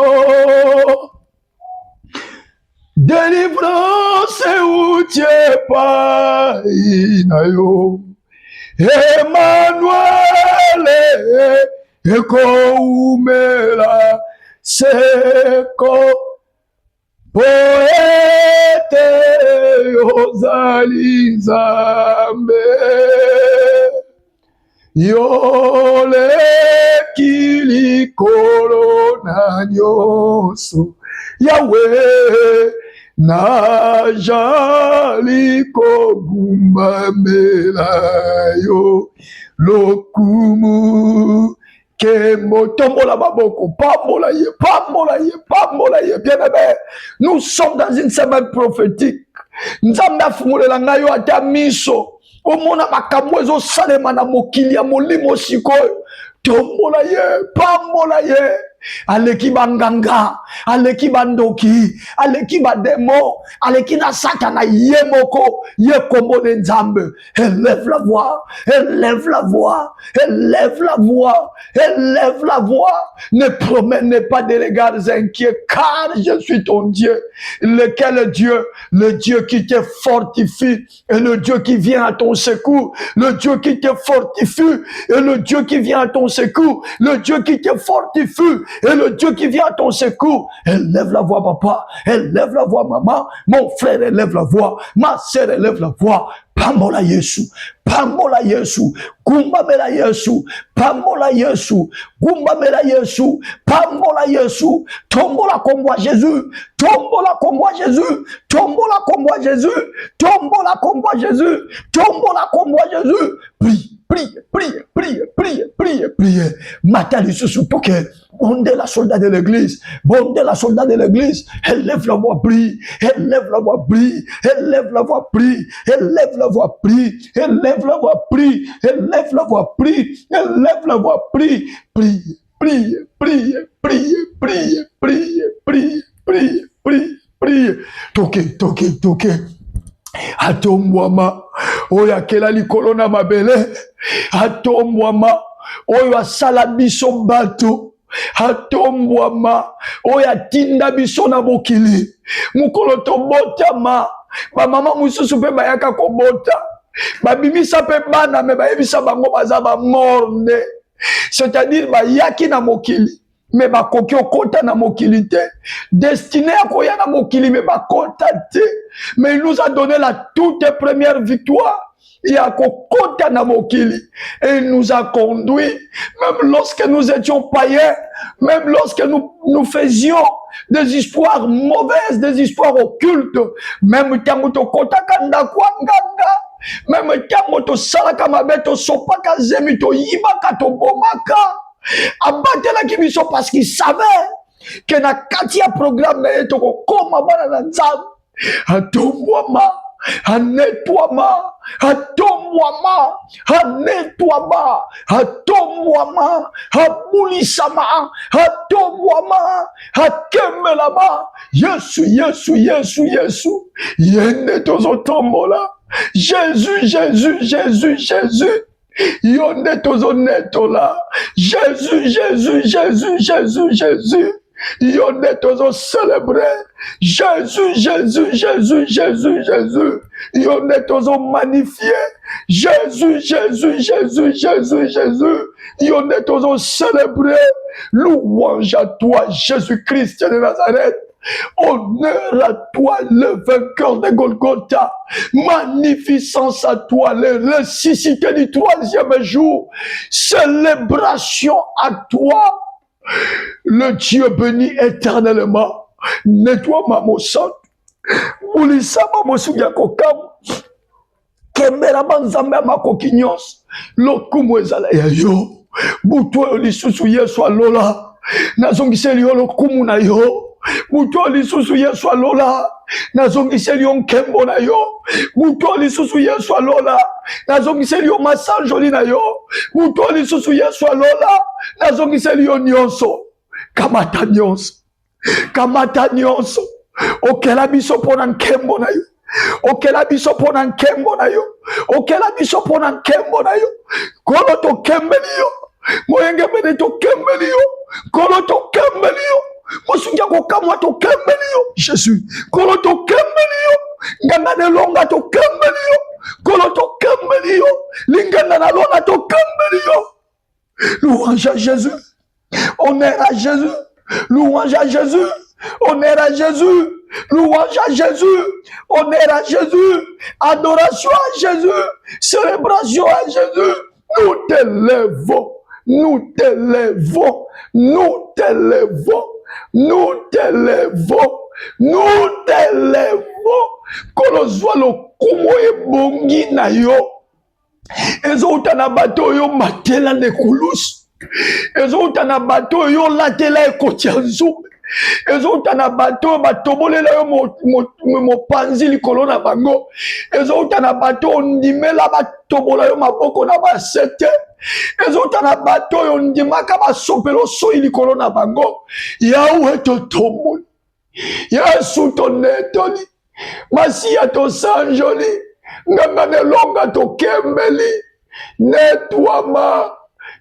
délivrance utie pa inayo Emmanuel yeko umela seko poete ozali Nzambe yole kilikolo na nyonso Yahweh najali kogumbamela yo lokumu Kemo tombola baboko, pambola ye, bien-aimé. Nous sommes dans une semaine prophétique. Nzambe afumulela ngayo ata miso. Omona makambo ezo salema na mokili ya molimo sikoyo. Tombola ye, pambola ye. Aleki banganga, aleki bandoki, aleki bademo, aleki na satana yemoko, yekombo de Nzambe. Élève la voix, élève la voix, élève la voix, élève la voix. Ne promène pas de regards inquiets, car je suis ton Dieu. Lequel Dieu? Le Dieu qui te fortifie et le Dieu qui vient à ton secours. Le Dieu qui te fortifie et le Dieu qui vient à ton secours. Le Dieu qui te fortifie et le Dieu qui vient à ton secours. Élève la voix, papa. Élève la voix, maman. Mon frère, élève la voix. Ma sœur, élève la voix. Pambola Yesu, Pambola Yesu, Gumba Mela Yesu, Pambola Yesu, Gumba Mela Yesu, Pambola Yesu, Tombola combo Jésus, Tombola combo Jésus, Tombola combo Jésus, Tombola combo Jésus, Tombola combo Jésus. Prie, prie, prie, prie, prie, prie, prie. Matali sous toke. Bondez la soldat de l'église. Bondez la soldat de l'église. Élève la voix, prie. Élève la voix, prie. Élève la voix, prie. Élève la voix, prie. Élève la voix, prie. Élève la voix, prie. Élève la voix, prie. Prie, prie, prie, prie, prie, prie, prie, prie, prie, prie. Toke, toke, toke. Atombwama oyo akela likolo na mabele, atombwama oyo asala biso bato, atombwama oyo atinda biso na mokili. Mokolo tobotama, bamama mosusu mpe bayaka kobota, babimisa mpe bana me bayebisa bango baza bamorne, c'est-à-dire bayaki na mokili me bakoki okota na mokili te, destiné à koya na mokili me bakota te. Mais il nous a donné la toute première victoire. Il a kokota na mokili et il nous a conduit, même lorsque nous étions païens, même lorsque nous faisions des histoires mauvaises, des histoires occultes, même tango to kota kanda kwanganga, même tango to salaka mabeto sopaka zemi to yibaka to bomaka. Abatelaki biso parce qu'il savait que na kati ya programme na yeto kokoma bana na nzambe. Atombwama, anetwama, atombwama, anetwama, atombwama, abulisama, atombwama, akemelama. Yesu, Yesu, Yesu, Yesu. Yende tozotombola. Jésus, Jésus, Jésus, Jésus. Yonde tozonetola. Jésus, Jésus, Jésus, Jésus, Jésus. Yonde tozo célébrer. Jésus, Jésus, Jésus, Jésus, Jésus. Yonde tozo magnifier. Jésus, Jésus, Jésus, Jésus, Jésus. Yonde tozo célébrer. Louange à toi, Jésus-Christ de Nazareth. Honneur à toi, le vainqueur de Golgotha. Magnificence à toi, le ressuscité du troisième jour. Célébration à toi, le Dieu béni éternellement. Nettoie ma mossante. Boulissa ma mosuya kokam. Kembera banzambe ma kokinyos. Lokumu ezala ya yo. Butwe lisusu yesu alola. Nazongiseli yo lokumu na yo. Buto lisusu yesu alola, nazongiseli yo nkembo na yo. Buto lisusu yesu alola, nazongiseli yo masanjoli na yo. Buto lisusu yesu alola, nazongiseli yo nyonso. Kamata nyonso, kamata nyonso. Okela biso pona nkembo na yo. Okela biso pona nkembo na yo. Okela biso pona nkembo na yo. Kolo to kembeli yo. Moyenge bene to kembeli yo. Kolo to kembeli yo. Mosungia kokamwa to kembelio Jésus. Kolo to kembelio. Ngana de longa to kembelio. Kolo to kembelio. Lingana na longa to kembelio. Louange à Jésus. Honneur à Jésus. Louange à Jésus. Honneur à Jésus. Louange à Jésus. Honneur à Jésus. Adoration à Jésus. Célébration à Jésus. Nous t'élèvons. Nous t'élèvons. Nous t'élèvons. Nous t'élèvons, nous t'élèvons. Kolozwa lokumo ebongi na yo. Ezo utana bato yo matela ne kulus. Ezo utana bato yo latela ekotianzu. Ezo utana bato batobolela yo mo panzi likolo na bango. Ezo utana bato ndimela batobola yo maboko na basete. Ezotana bato yo ndimaka basopelo soyi likolo na bango. Yawe totomoli. Yesu tonetoli. Masiya to sanjoli. Ngangane longa to kembeli. Netwama.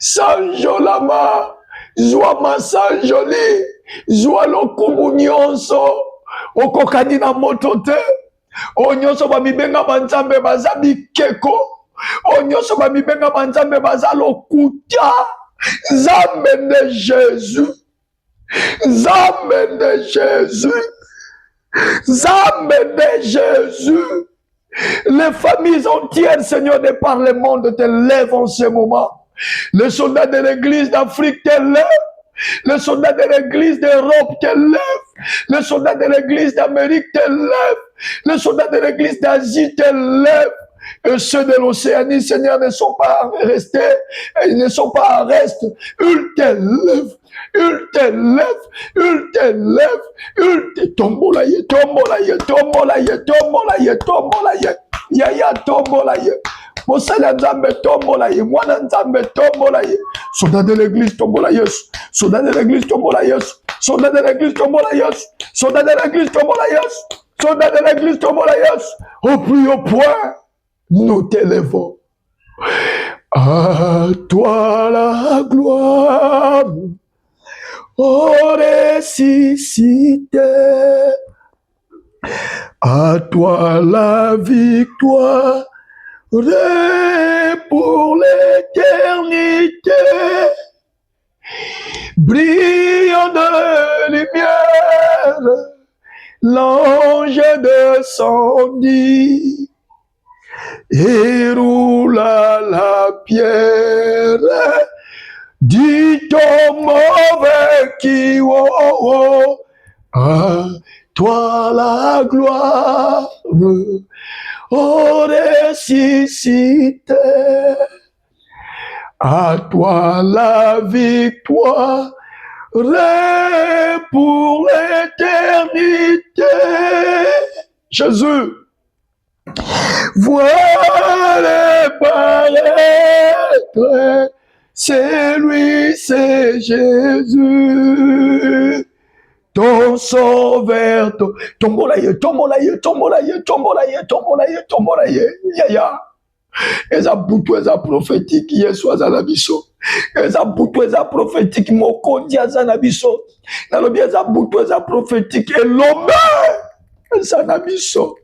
Sanjolama. Zwama sanjoli. Zwa lokumu nyonso. Okokani na moto te. O nyonso bamibenga banzambe bazabi keko. Onyoso bamibenga banzambe baza lokuta. Zambe de Jésus. Nzambe de Jésus. Nzambe de Jésus. Les familles entières, Seigneur, de par le monde te lèvent en ce moment. Les soldats de l'église d'Afrique te lèvent. Les soldats de l'église d'Europe te lèvent. Les soldats de l'église d'Amérique te lèvent. Les soldats de l'église d'Asie te lèvent. Et ceux de l'Océanie, Seigneur, ne sont pas restés, ils ne sont pas en reste. Ils te lèvent. Il te lève, il te lève, il te tombolaye, tombolaye, tombolaye, tombolaye, tombolaye, yaya tombolaye. Mosala Nzambe tombolaye, mwana Nzambe tombolaye. Soldat de l'église tombolaye, soldat de l'église tombolaye, soldat de l'église tombolaye, soldat de l'église tombolaye, soldat de l'église tombolaye. Au plus haut point, nous t'élevons. À toi la gloire. Oh, ressuscité, à toi la victoire, pour l'éternité, brillant de lumière, l'ange descendit et roula la pierre. Dis ton mauvais qui, à toi la gloire, oh ressuscité, à toi la victoire, pour l'éternité. Jésus, voilà paraître. C'est lui, c'est Jésus, ton sauveur, tombolaye, tombolaye, tombolaye, tombolaye, tombolaye, tombolaye, yaya. Eza butu eza prophétique, Yesu aza na biso. Eza butu eza prophétique, mokonzi aza na biso. Nalobi eza butu eza prophétique, elombe aza na biso.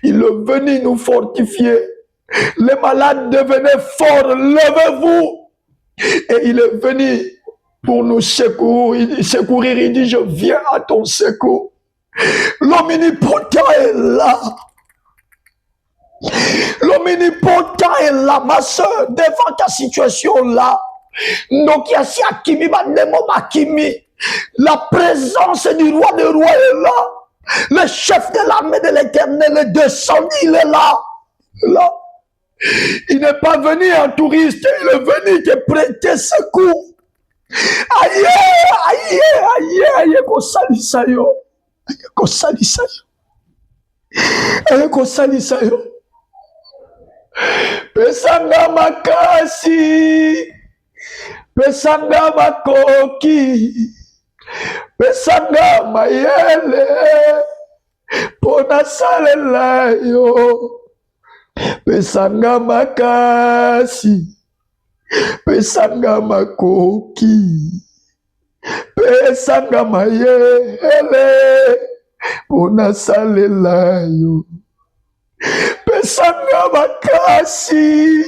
Il est venu nous fortifier. Les malades devenaient forts, levez-vous. Et il est venu pour nous secourir. Il dit, je viens à ton secours. L'omnipotent est là. L'omnipotent est là, ma soeur, devant ta situation là. Donc, il y a si Akimi, la présence du roi des rois est là. Le chef de l'armée de l'Éternel est descendu, il est là. Là. Il n'est pas venu en touriste, il est venu te prêter secours. Aïe, aïe, aïe, aïe, kosalisa yo. Aïe, kosalisa yo. Aïe, kosalisa yo. Pesanga makasi. Pesanga makoki. Pesanga mayele. Pona salela yo. Pesanga makasi, pesanga makoki, pesanga mayele, pona salela yo. Pesanga makasi,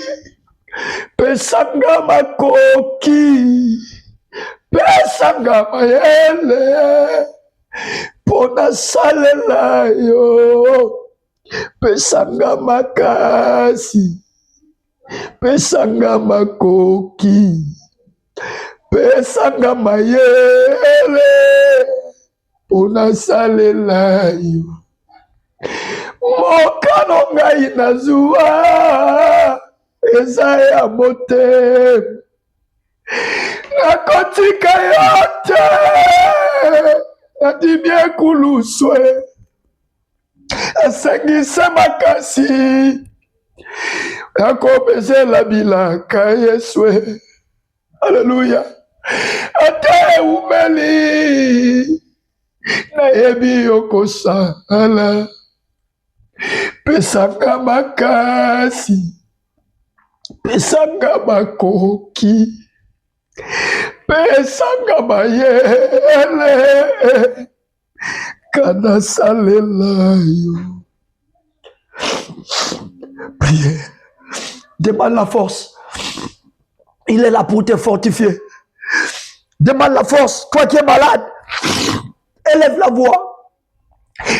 pesanga makoki, pesanga mayele, pona salela yo. Pesanga makasi, pesanga makoki, pesanga mayele, pona salela yo. Mokano ngai nazwa, eza ya motema, nakotika yo te, nadimie kuluswe. Asengise makasi akobezela bilaka Yeswe. Alléluia. Ate umeli nayebi okosala. Pesanga makasi, pesanga makoki, pesanga mayele, kana salela yo. Priez. Demande la force. Il est là pour te fortifier. Demande la force. Toi qui es malade, élève la voix.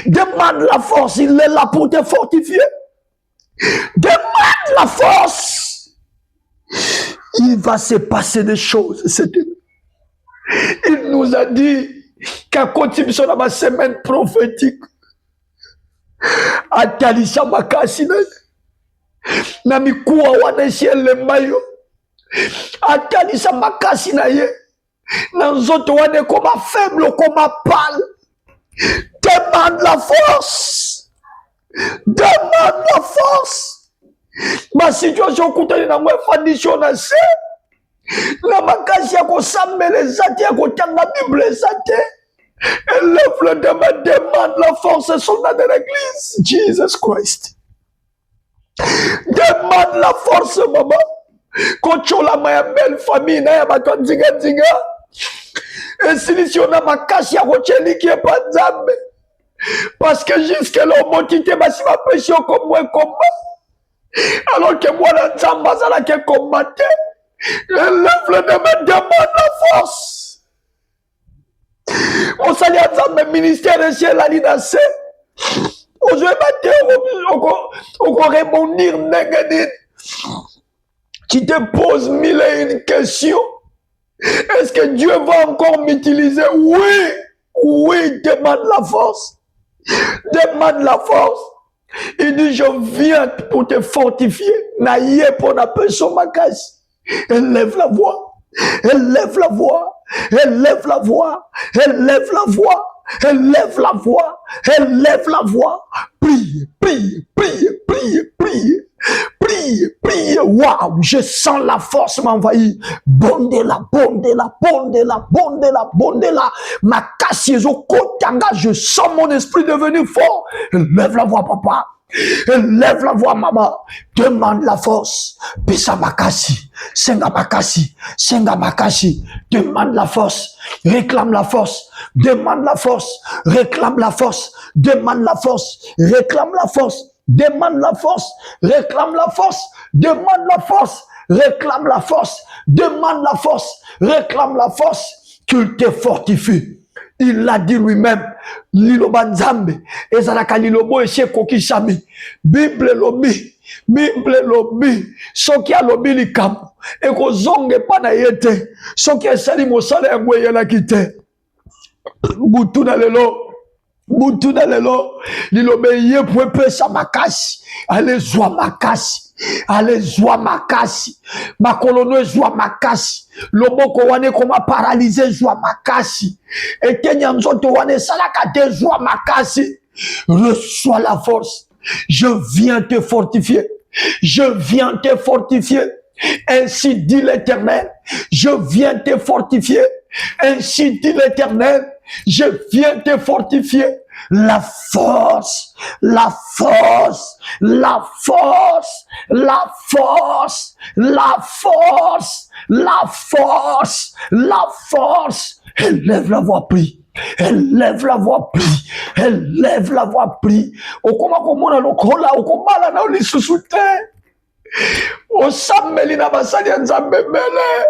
Demande la force. Il est là pour te fortifier. Demande la force. Il va se passer des choses. Il nous a dit qu'à continuer dans ma semaine prophétique, atalisa makasi na mikuwa wanesiele mayo, atalisa makasi na ye na nzoto wane koma faible, koma pâle. Demande la force. Demande la force. Ma situation kutani na mwe fandisho na se na makasi ya kosambele zate, ya kotanga Bible zate. Élève le demande la force, soldat de l'église. Jesus Christ. Demande la force, maman. Quand tu as ma belle famille, na ya bato nzinga nzinga. Et si on a ma casse, ya kocheli qui est pas nzambe. Parce que jusque là, on tite basi ma pression comme moi combat. Alors que moi, la nzamba, ça la qui combattait. Élève le demande la force. On s'allie à ça, ministère de ciel, la linacée. On se on rebondir, tu te poses mille et une questions. Est-ce que Dieu va encore m'utiliser? Oui, oui, demande la force. Demande la force. Il dit, je viens pour te fortifier. Naïe pour la personne ma casse. Élève la voix. Élève la voix. Élève la voix, élève la voix, élève la voix, élève la voix. Prie, prie, prie, prie, prie, prie, prie. Waouh, je sens la force m'envahir. Bondez-la, bondez-la, bondez-la, bondez-la, bondez-la. Ma cassieuse au kotanga, je sens mon esprit devenir fort. Élève la voix, papa. Lève la voix, maman. Demande la force. Pisa makasi. Senga makasi. Senga makasi. Demande la force. Réclame la force. Demande la force. Réclame la force. Demande la force. Réclame la force. Demande la force. Réclame la force. Demande la force. Réclame la force. Demande la force. Réclame la force. Qu'il te fortifie. Il l'a dit lui-même. Liloba nzambe ezalaka lilobo eshe kokisami. Bible lobi soki alobi likambo ekozonga epa na ye te, soki esali mosala yango eyelaki te. Butu na lelo liloba ye po epesa makasi. Ale zwa makasi makolono ezwa makasi, loboko wane koma paralysé ezwa makasi, etenya nzoto wane salaka te ezwa makasi. Reçois la force. Je viens te fortifier. Je viens te fortifier. Ainsi dit l'Éternel. Je viens te fortifier. Ainsi dit l'Éternel. Je viens te fortifier. La force, la force, la force, la force, la force, la force, la force. Élève la voix, prie. Élève la voix, prie. Élève la voix, prie. Okoma komona lokola, okomala na lisusu te. Osameli na basali ya Nzambe mele.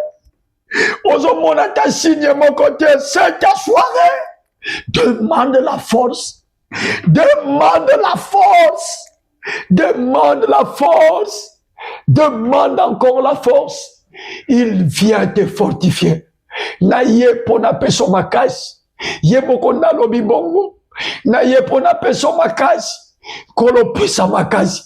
Ozomona ta signe mon côté, c'est ta soirée. Demande la force. Demande la force. Demande la force. Demande encore la force. Il vient te fortifier. Na ye pona peso makasi. Ye moko na lobi bongo. Na ye pona peso makasi. Kolo pesa makasi.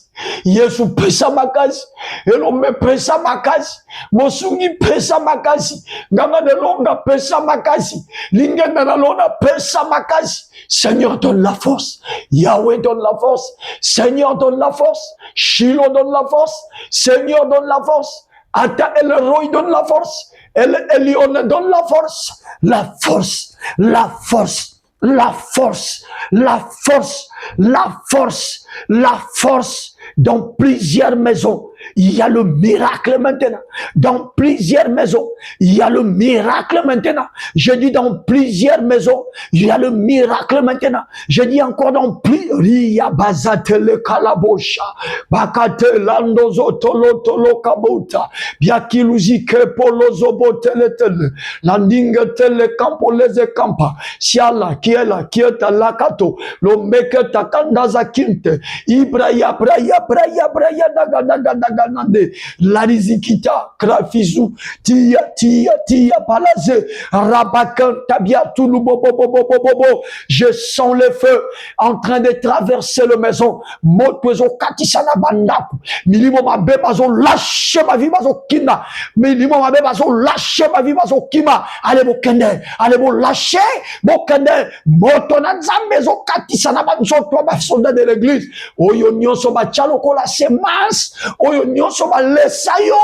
Yesu pesa makasi. Elome pesa makasi. Mosungi pesa makasi. Nganga de longa pesa makasi. Lingenda na lona pesa makasi. Seigneur, donne la force. Yahweh, donne la force. Seigneur, donne la force. Shiloh, donne la force. Seigneur, donne la force. Ata El Roi, donne la force. El Elion, donne la force. La force. La force. La force. La force. La force. La force. Dans plusieurs maisons, il y a le miracle maintenant. Dans plusieurs maisons, il y a le miracle maintenant. Je dis dans plusieurs maisons, il y a le miracle maintenant. Je dis encore dans plusieurs. Ria bazatele kalabosha, bakate landozo tolo tolo kabuta, biakiluzi ke polozo botele tele, landinga tele campo leze campa, siala kiela kieta lakato, lo meke takandaza kinte, ibraya braya braya braya daga daga daga nande, larizikita krafizu, tia palaze, rabakan tabia tulu bobo bobo bobo. Je sens le feu en train de traverser la maison. Motwezo katisana bandaku. Milimo mabe bazo lâche ma vie bazo kina. Milimo mabe bazo lâche ma vie bazo kima. Allez bo kende, allez bo lâche bo kende. Motona nzambe zo katisana banzo to ba soldat de l'église. Oyo nyonso ba chaloko la semence. Oyo nyonso ba lesayo.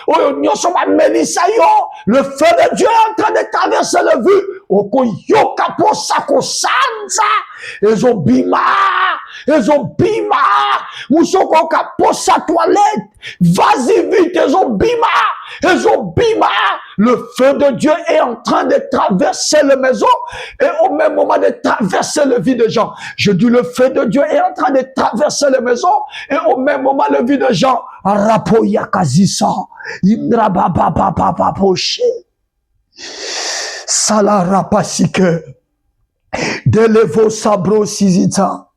Oyo nyonso ba melisayo. Le feu de Dieu est en train de traverser le vue. Oko yoka po sako sanza. Ezobima. Moussoko ka po sa toilette. Vas-y vite, ezobima. Le feu de Dieu est en train de traverser la maison et au même moment de traverser le vie de gens. Je dis le feu de Dieu est en train de traverser la maison et au même moment le vie de gens. Rapoya kazisa. Indra baba baba poche. Salara pasike. Delevo sabro sizita.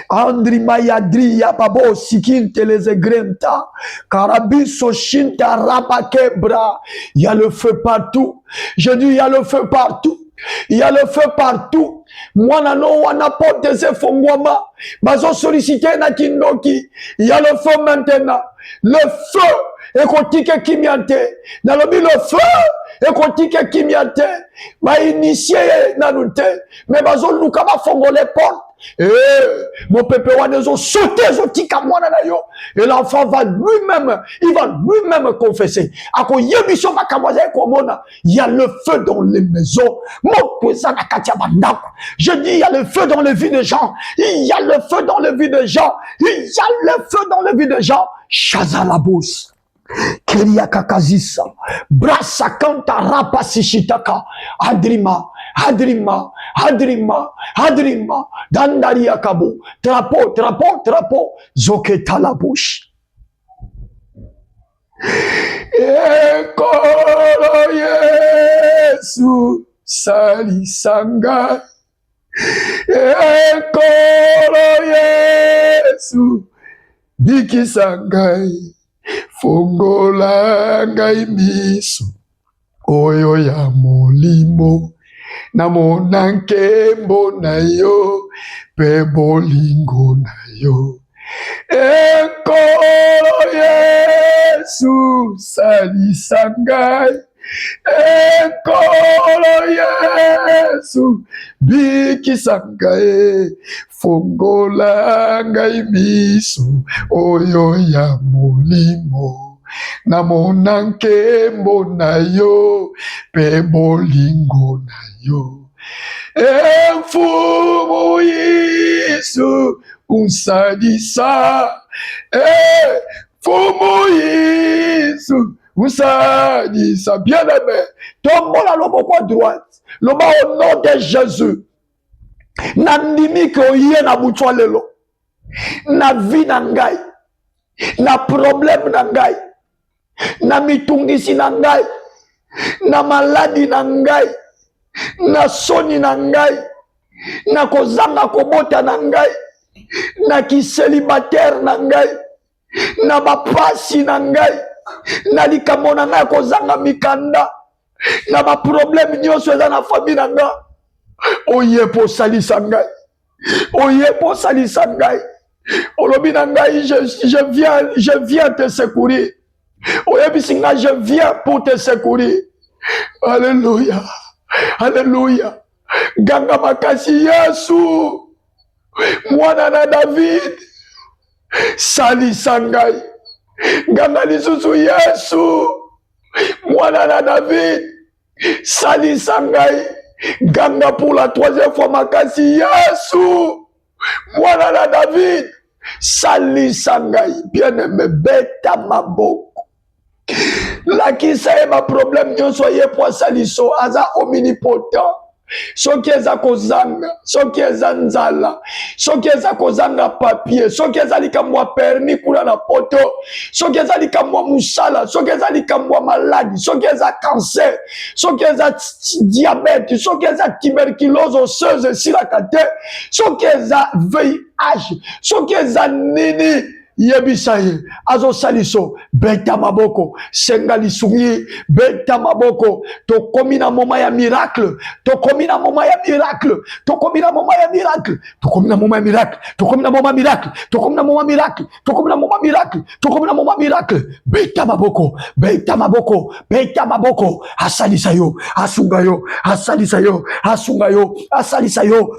Andri mayadri ya babo sikinte les egrenta. Karabiso shinta rabakebra. Il y a le feu partout. Je dis il y a le feu partout. Il y a le feu partout. Moi, non, on a pas des effondrements. Bazo sollicité na kindoki. Il y a le feu maintenant. Le feu. Et kotike kimiante. Dans le feu. Et kotike kimiante. Ma initié nanute. Mais bazo luka ba fongo les portes. Mon pépé wanezo sauter zotika mwana na yo. Et l'enfant va lui-même, il va lui-même confesser. Ako yebisho makamwaza komona. Il y a le feu dans les maisons. Je dis il y a le feu dans les vies des gens. Il y a le feu dans les vies des gens. Il y a le feu dans les vies des gens. Shazalabous. Keria kakazisa. Brasa kanta rapa sishitaka. Adrima. Dandari akabo. Trapo. Zoke talabouche. Ekolo Yesu sali sanga. Ekolo Yesu biki sangai. Fongola ngai miso. Oyo ya molimo. Namona nkembo na yo, pe bolingo na yo. Ekolo Yesu salisa ngai. Ekolo Yesu bikisa ngai. Fongola ngai miso, oyo ya molimo. Namona nkembo na yo, pe bolingo na yo. Mfumu Yesu unsadisa. Mfumu Yesu unsadisa. Bien-aimé, tombola loboko à droite. Loba au nom de Jésus. Nandimi ke oye na butwa lelo. Na vie na ngai. Na problème na ngai. Na mitungisi na ngai. Na maladi na ngai. Na soni na ngai. Na kozanga kobota na ngai. Na kiselibatere na ngai. Na bapasi na ngai. Na likambo na ngai kozanga mikanda. Na ba problème nyonso eza na famille na ngai. Oye po salisa ngai. Oye po salisa ngai. Olobi na ngai, je viens te secourir. Oye bisinga, je viens pour te secourir. Alléluia. Alléluia. Ganga makasi Yesu. Mwana na David. Salisa ngai. Ganga lisusu Yesu. Mwana na David. Salisa ngai. Ganga pour la troisième fois makasi Yesu. Mwana na David. salisa ngai bien-aimé beta maboko lakisa ye ba problème nyonso ye po asaliso aza omnipotent soki eza kozanga soki eza nzala soki eza kozanga papier soki eza likambo ya permis kuna na poto soki eza likambo ya musala soki eza likambo ya maladi soki eza cancer soki eza diabete soki eza tuberculose osseuse esilaka te soki eza VIH soki eza nini yebisa ye azosaliso beta maboko senga lisungi beta maboko tokomi na moma ya miracle tokomi na moma ya miracle tokomi na moma ya miracle tokomi na moma ya miracle tokomi na moma miracle tokomi na moma miracle tokomi na moma miracle tokomi na moma miracle beta maboko beta maboko asalisa yo asunga yo asalisa yo asunga yo asalisa yo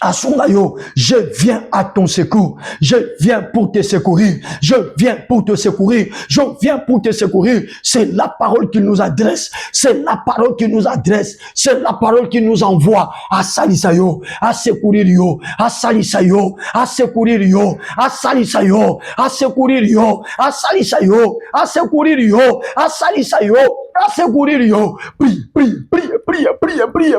Asungayo, je viens à ton secours. Je viens pour te secourir. Je viens pour te secourir. Je viens pour te secourir. C'est la parole qu'il nous adresse. C'est la parole qu'il nous adresse. C'est la parole qu'il nous envoie. À salisayo, à secourir yo, à salisayo, à secourir yo, à salisayo, à secourir yo, à salisayo, à secourir yo, à salisayo, à secourir yo. Prie, prie, prie, prie, prie, prie, prie,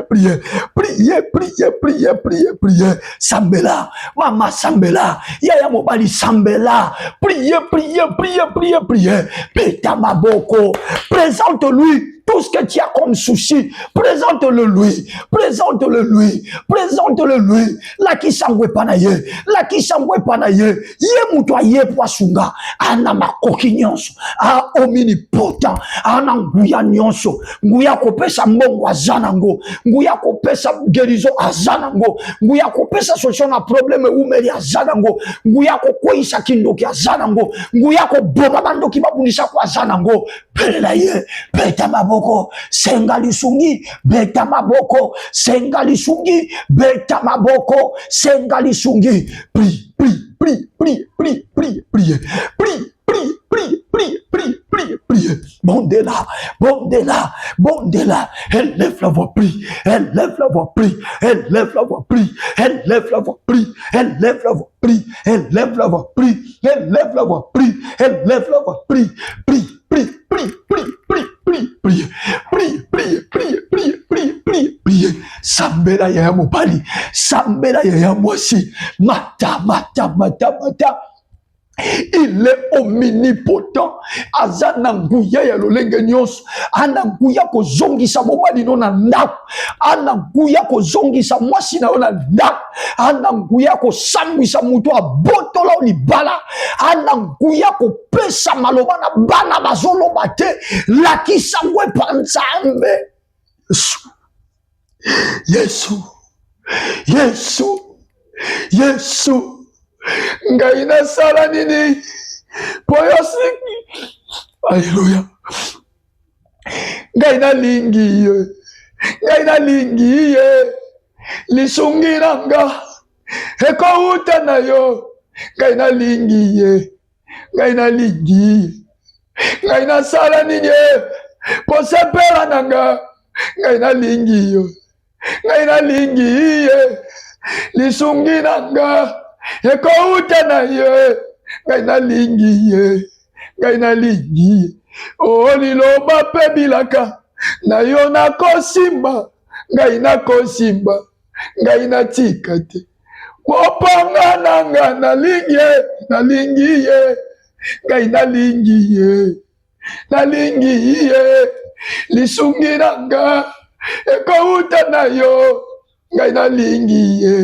prie, prie, prie, prie, prie. Sambela, Mama Sambela, Yaya Mobali Sambela, priez, priez, priez, priez, priez. Peta Maboko, présente-lui tout ce que tu as comme souci, présente-le lui, présente-le lui, présente-le lui. La qui s'envoie panaye, la qui s'envoie panaye, ye mutoye poasunga, ana makoki nyonso, a omnipotent, ana nguya nyonso, nguya kopesa mbongo azanango, nguya kopesa guérison azanango, nguya kopesa solution na problème umeli azanango, nguya kokoisa kindoki azanango, nguya koboma bandoki babundisa kwa azanango, pelela ye, peta maboko. Senga lisungi beta maboko senga lisungi beta maboko senga lisungi prie prie prie prie prie prie prie prie prie prie prie prie prie prie bondela bondela bondela elle lève la voix prie elle lève la voix prie elle lève la voix prie elle lève la voix prie elle lève la voix prie elle lève la voix prie elle lève la voix prie elle lève la voix prie prie prie prie prie prie prie prie prie prie prie prie prie prie prie sambela ya mobali sambela ya mwasi mata mata mata mata. Il est omnipotent. Azana nguya ya lolenge nyonso. Ana nguya ko zongisa mobali no na ndako. Ana nguya ko zongisa mwasi na yo na ndako. Ana nguya ko sambwisa mutu abotola libala. Ana nguya ko pesa maloba na bana bazoloba te. Lakisa ngwe panzambe. Yesu. Yesu. Yesu. Ngai nasala nini poyo siki Alléluia. Ngai nalingi ye lisungi nanga ekouta na yo. Ngai nalingi ye ngai nasala nini posepela nanga. Ngai nalingi ye lisungi nanga ekouta na ye. Ngai nalingi ye o liloba pe bilaka na yo nakosimba. Ngai natika te mopanga nanga nalingi ye. Ngai nalingi ye lisungi nanga ekouta na yo. Ngai nalingi ye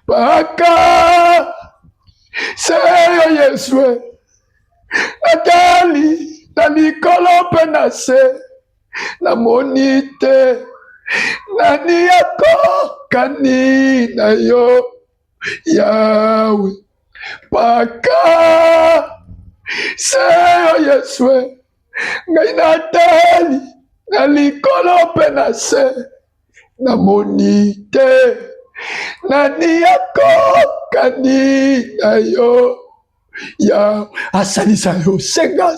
Paka seyo Yesu natali na likolo pe na se na monite nani yako kani na yo Yawe. Paka seyo Yesu ngai natali na likolo pe na se na monite nani yako kani na yo ya asalisa yo. Senga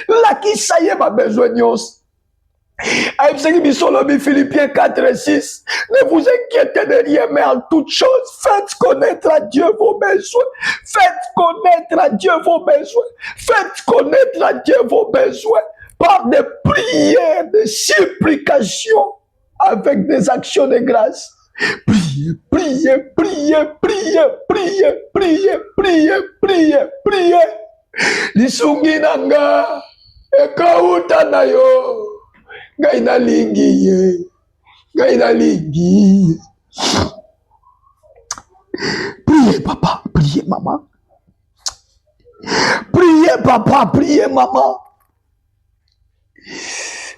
lakisa ye ba besoin nyonso. Philippiens 4 et 6. Ne vous inquiétez de rien, mais en toute chose, faites connaître à Dieu vos besoins. Faites connaître à Dieu vos besoins. Faites connaître à Dieu vos besoins par des prières, des supplications, avec des actions de grâce. Priez, priez, priez, priez, priez, priez, priez, priez, priez. Lisungi nanga, ekauta na yo. Gaina lingi. Priez papa, priez maman. Priez papa, priez maman.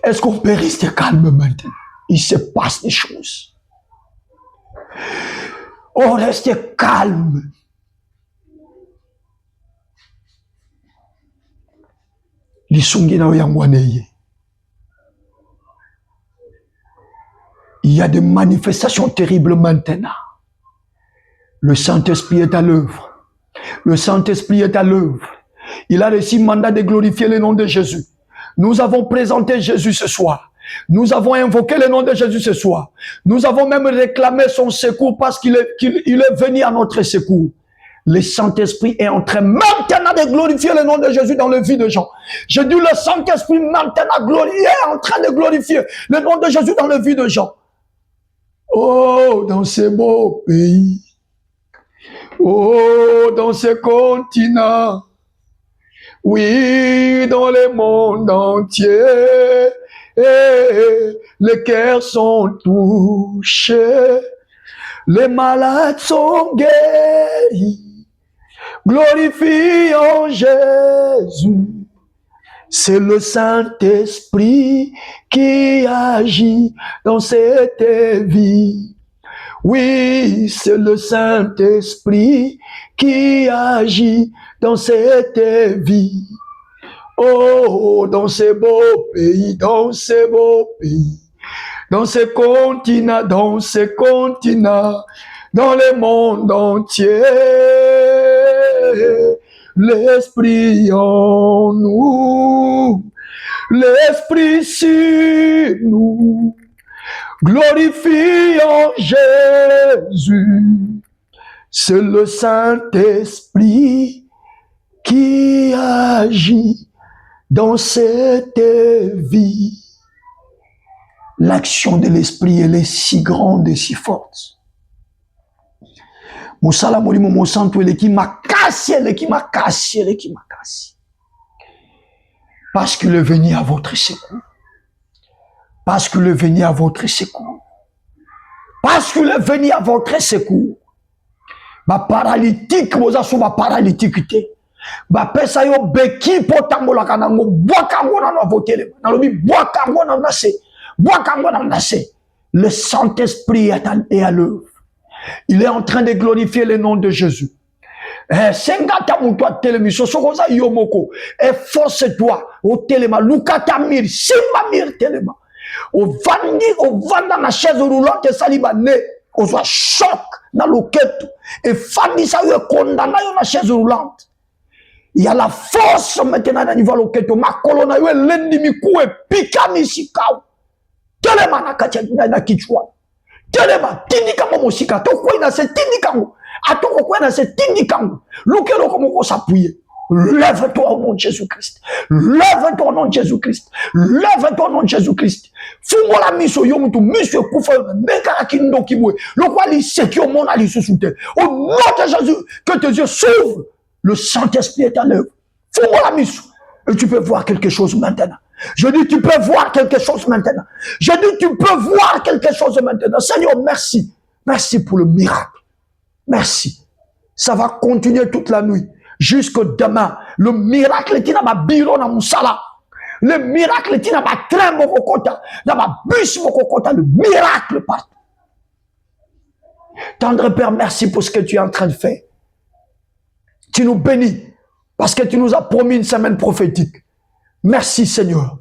Est-ce qu'on peut rester calme maintenant? Il se passe des choses. On reste calme. Lisungi na yangwaneye. Il y a des manifestations terribles maintenant. Le Saint-Esprit est à l'œuvre. Le Saint-Esprit est à l'œuvre. Il a reçu mandat de glorifier le nom de Jésus. Nous avons présenté Jésus ce soir. Nous avons invoqué le nom de Jésus ce soir. Nous avons même réclamé son secours parce qu'il est venu à notre secours. Le Saint-Esprit est en train maintenant de glorifier le nom de Jésus dans la vie de gens. Je dis le Saint-Esprit maintenant est en train de glorifier le nom de Jésus dans la vie de gens. Oh, dans ce beau pays. Oh, dans ce continent. Oui, dans le monde entier. Les cœurs sont touchés. Les malades sont guéris. Glorifions Jésus. C'est le Saint-Esprit qui agit dans cette vie. Oui, c'est le Saint-Esprit qui agit dans cette vie. Oh, dans ce beau pays, dans ce beau pays, dans ce continent, dans le monde entier. L'Esprit en nous, l'Esprit sur nous, glorifions Jésus. C'est le Saint-Esprit qui agit dans cette vie. L'action de l'Esprit, elle est si grande et si forte. Moussala molimo mosanto eleki makasi. Parce qu'il est venu à votre secours. Parce qu'il est venu à votre secours. Parce qu'il est venu à votre secours. Ba paralytique mozaso ba paralytique te. Ba pesa yo beki potambola kanango boakango na votele. Na lobi boakango na nase. Boakango na nase. Le Saint-Esprit est à l'œuvre. Il est en train de glorifier le nom de Jésus. Sengata mutwa telemi sosokoza yomoko. Efforce-toi au telema lukata mir simba mir telema. Au vanda na chaise roulante saliba ne au soit choc na loketo et fandi sa yo condamna yo na chaise roulante. Il y a la force maintenant na niveau loketo makolo na yo lendi miku e pika misikao. Telema na katia na kichwa. Telema tindika momosika to kwa ina se tindika mo atoko kwa ina se tindika mo lukelo komoko s'appuyer. Lève-toi au nom de Jésus-Christ. Lève-toi au nom de Jésus-Christ. Lève-toi au nom de Jésus-Christ. Fungola miso yo mutu miso kufa neka kindo kibwe. Le quoi li sekio mon ali susute. Au nom de Jésus que tes yeux s'ouvrent. Le Saint-Esprit est à l'œuvre. Fungola miso. Et tu peux voir quelque chose maintenant. Je dis, tu peux voir quelque chose maintenant. Je dis, tu peux voir quelque chose maintenant. Seigneur, merci. Merci pour le miracle. Merci. Ça va continuer toute la nuit. Jusque demain. Le miracle est dans ma bureau, dans mon salon. Le miracle est dans ma train, mon kokota. Dans ma bus, mon kokota. Le miracle partout. Tendre Père, merci pour ce que tu es en train de faire. Tu nous bénis. Parce que tu nous as promis une semaine prophétique. Merci Seigneur.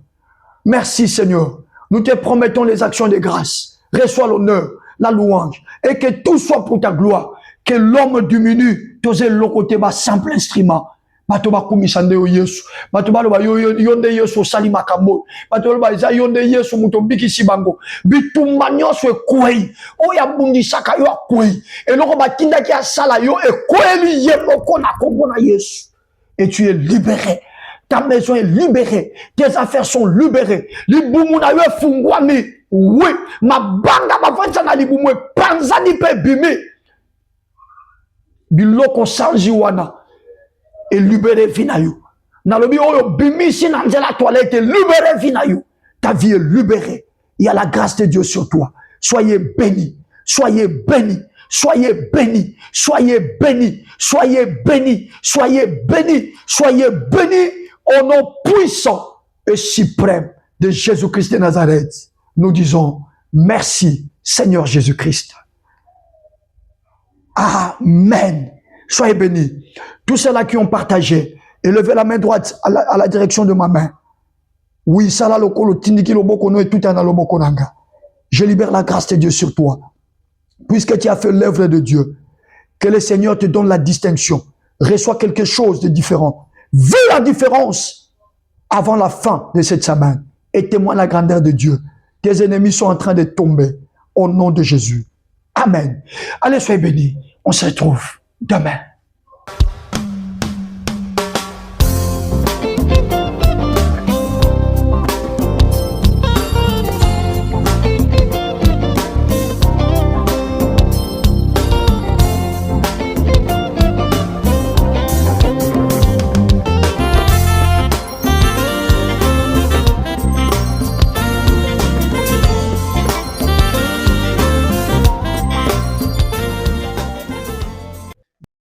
Merci Seigneur. Nous te promettons les actions de grâce. Reçois l'honneur, la louange. Et que tout soit pour ta gloire. Que l'homme diminue. T'oses le côté, ma simple instrument. bato bakumisa nde yo Yesu, bato baloba yo nde Yesu osali makambo, bato baloba eza yo nde Yesu moto bikisi bango, bitumba nyonso ekwei, oyo abundisaka yo akwei, eloko batindaki asala yo ekweli ye moko na kombo na Yesu, et tu es libéré. Ta maison est libérée, tes affaires sont libérées, libumu na yo efungwami, oui, mabanga bavanza na libumu epanzani pe bimi, biloko sanji wana et libéré vina yo. Nalobi oyo bimi si na nzela toilette libéré vina yo. Ta vie est libérée. Il y a la grâce de Dieu sur toi. Soyez bénis, soyez bénis, soyez bénis, soyez bénis, soyez bénis, soyez bénis, soyez bénis au nom puissant et suprême de Jésus-Christ de Nazareth. Nous disons merci Seigneur Jésus-Christ. Amen. Soyez bénis. Tous ceux-là qui ont partagé, élevez la main droite à la direction de ma main. Oui, ça là, le tindiki le bokono et tout en le bokonanga. Je libère la grâce de Dieu sur toi. Puisque tu as fait l'œuvre de Dieu, que le Seigneur te donne la distinction. Reçois quelque chose de différent. Vis la différence avant la fin de cette semaine et témoigne la grandeur de Dieu. Tes ennemis sont en train de tomber au nom de Jésus. Amen. Allez, soyez bénis. On se retrouve demain.